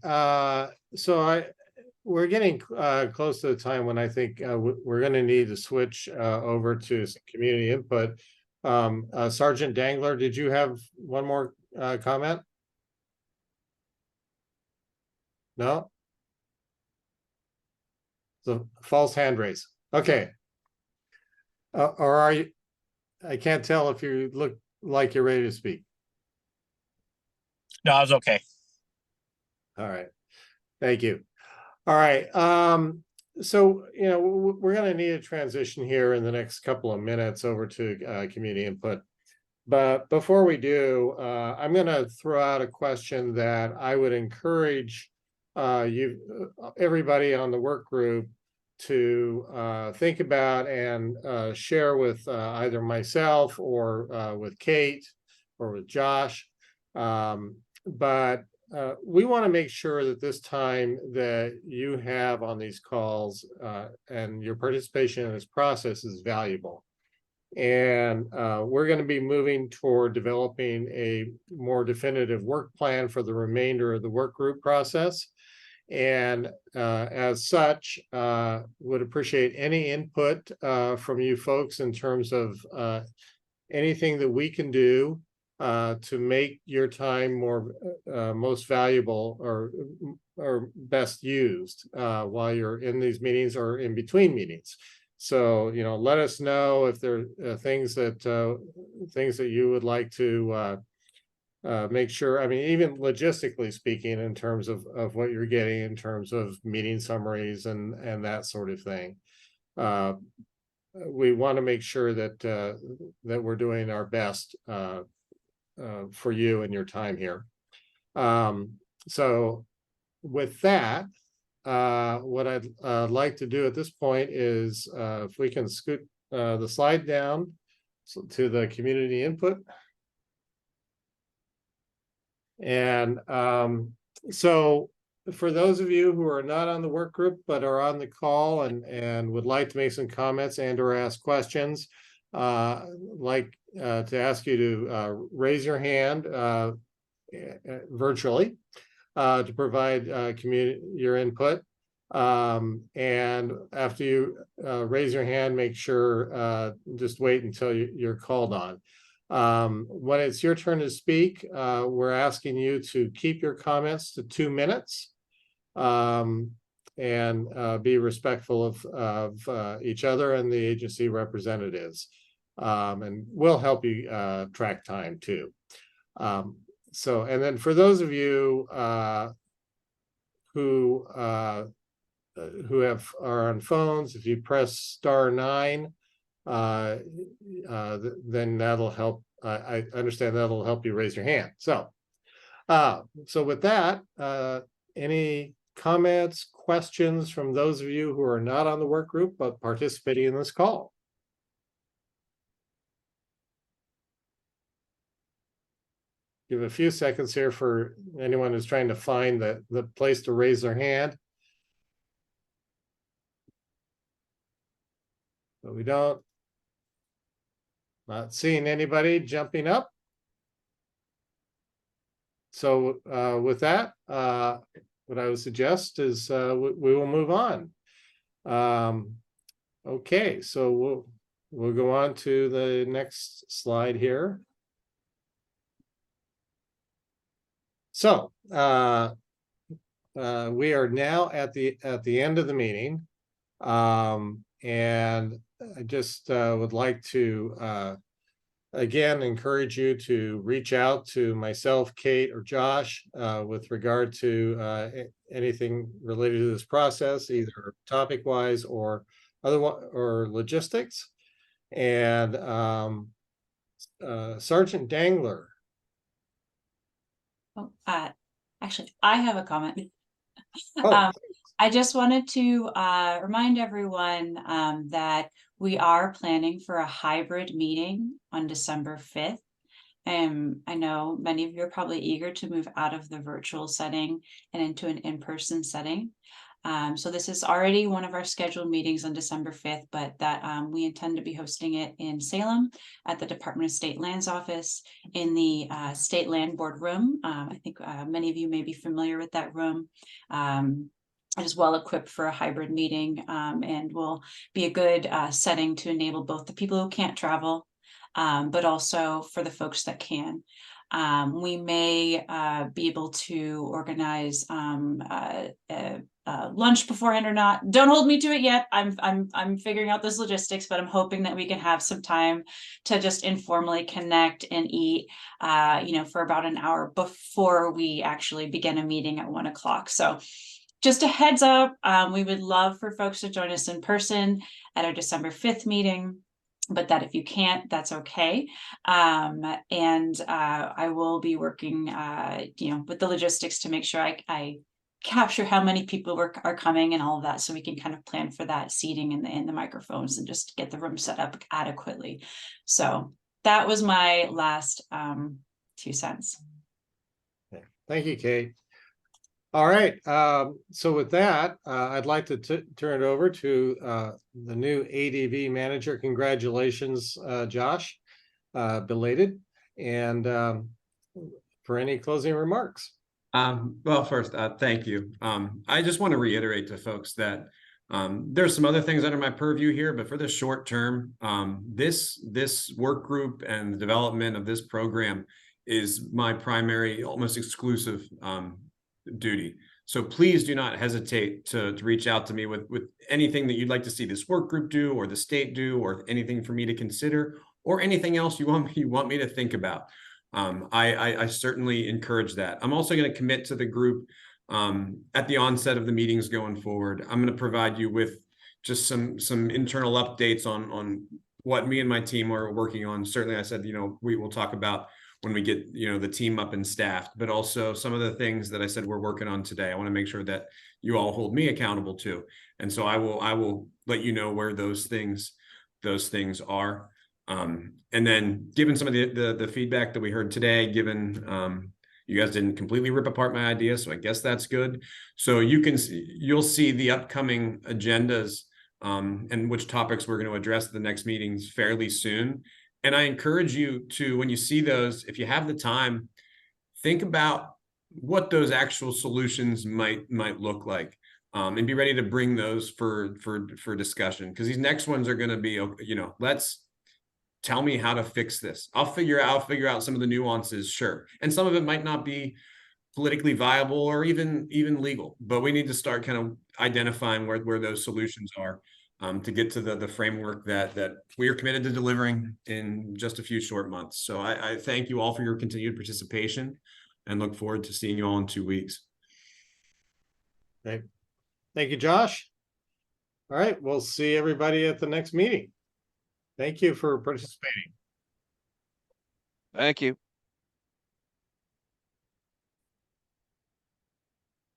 So we're getting close to the time when I think we're going to need to switch over to some community input. Sergeant Dangler, did you have one more comment? No? So false hand raise. Okay. Or are you? I can't tell if you look like you're ready to speak. No, I was okay. All right. Thank you. All right. So, we're going to need a transition here in the next couple of minutes over to community input. But before we do, I'm going to throw out a question that I would encourage everybody on the work group to think about and share with either myself or with Kate or with Josh. But we want to make sure that this time that you have on these calls and your participation in this process is valuable. And we're going to be moving toward developing a more definitive work plan for the remainder of the work group process. And as such, would appreciate any input from you folks in terms of anything that we can do to make your time more most valuable or best used while you're in these meetings or in between meetings. So, let us know if there are things that you would like to make sure. I mean, even logistically speaking, in terms of what you're getting in terms of meeting summaries and that sort of thing. We want to make sure that that we're doing our best for you and your time here. So with that, what I'd like to do at this point is if we can scoot the slide down to the community input. And so for those of you who are not on the work group but are on the call and would like to make some comments and or ask questions, like to ask you to raise your hand virtually to provide your input. And after you raise your hand, make sure just wait until you're called on. When it's your turn to speak, we're asking you to keep your comments to 2 minutes and be respectful of each other and the agency representatives. And we'll help you track time too. So, and then for those of you who are on phones, if you press *9, then that'll help. I understand that'll help you raise your hand. So, so with that, any comments, questions from those of you who are not on the work group but participating in this call? Give a few seconds here for anyone who's trying to find the place to raise their hand. But we don't. Not seeing anybody jumping up. So with that, what I would suggest is we will move on. Okay, so we'll go on to the next slide here. So we are now at the end of the meeting. And I just would like to again encourage you to reach out to myself, Kate, or Josh with regard to anything related to this process, either topic wise or or logistics. And Sergeant Dangler. Oh, actually, I have a comment. Oh. I just wanted to remind everyone that we are planning for a hybrid meeting on December 5th. I know many of you are probably eager to move out of the virtual setting and into an in-person setting. So this is already one of our scheduled meetings on December 5th, but that we intend to be hosting it in Salem at the Department of State Lands office in the State Land Board room. I think many of you may be familiar with that room. It is well equipped for a hybrid meeting and will be a good setting to enable both the people who can't travel, but also for the folks that can. We may be able to organize lunch beforehand or not. Don't hold me to it yet. I'm figuring out this logistics, but I'm hoping that we can have some time to just informally connect and eat, for about an hour before we actually begin a meeting at 1 o'clock. So just a heads up, we would love for folks to join us in person at our December 5th meeting, but that if you can't, that's okay. And I will be working, with the logistics to make sure I capture how many people are coming and all of that, so we can kind of plan for that seating and the microphones and just get the room set up adequately. So that was my last 2 cents. Thank you, Kate. All right, so with that, I'd like to turn it over to the new ADV manager. Congratulations, Josh, belated. And for any closing remarks. Well, first, thank you. I just want to reiterate to folks that there's some other things under my purview here, but for the short term, this work group and the development of this program is my primary, almost exclusive duty. So please do not hesitate to reach out to me with anything that you'd like to see this work group do, or the state do, or anything for me to consider, or anything else you want me to think about. I certainly encourage that. I'm also going to commit to the group at the onset of the meetings going forward. I'm going to provide you with just some internal updates on what me and my team are working on. Certainly, I said, we will talk about when we get, the team up and staffed, but also some of the things that I said we're working on today. I want to make sure that you all hold me accountable to. And so I will let you know where those things are. And then given some of the feedback that we heard today, given you guys didn't completely rip apart my idea, so I guess that's good. So you'll see the upcoming agendas and which topics we're going to address at the next meetings fairly soon. And I encourage you to, when you see those, if you have the time, think about what those actual solutions might look like, and be ready to bring those for discussion. Because these next ones are going to be, let's tell me how to fix this. I'll figure out some of the nuances, sure, and some of it might not be politically viable or even legal, but we need to start kind of identifying where those solutions are. To get to the framework that we are committed to delivering in just a few short months. So I thank you all for your continued participation and look forward to seeing you all in 2 weeks. Okay. Thank you, Josh. All right, we'll see everybody at the next meeting. Thank you for participating. Thank you.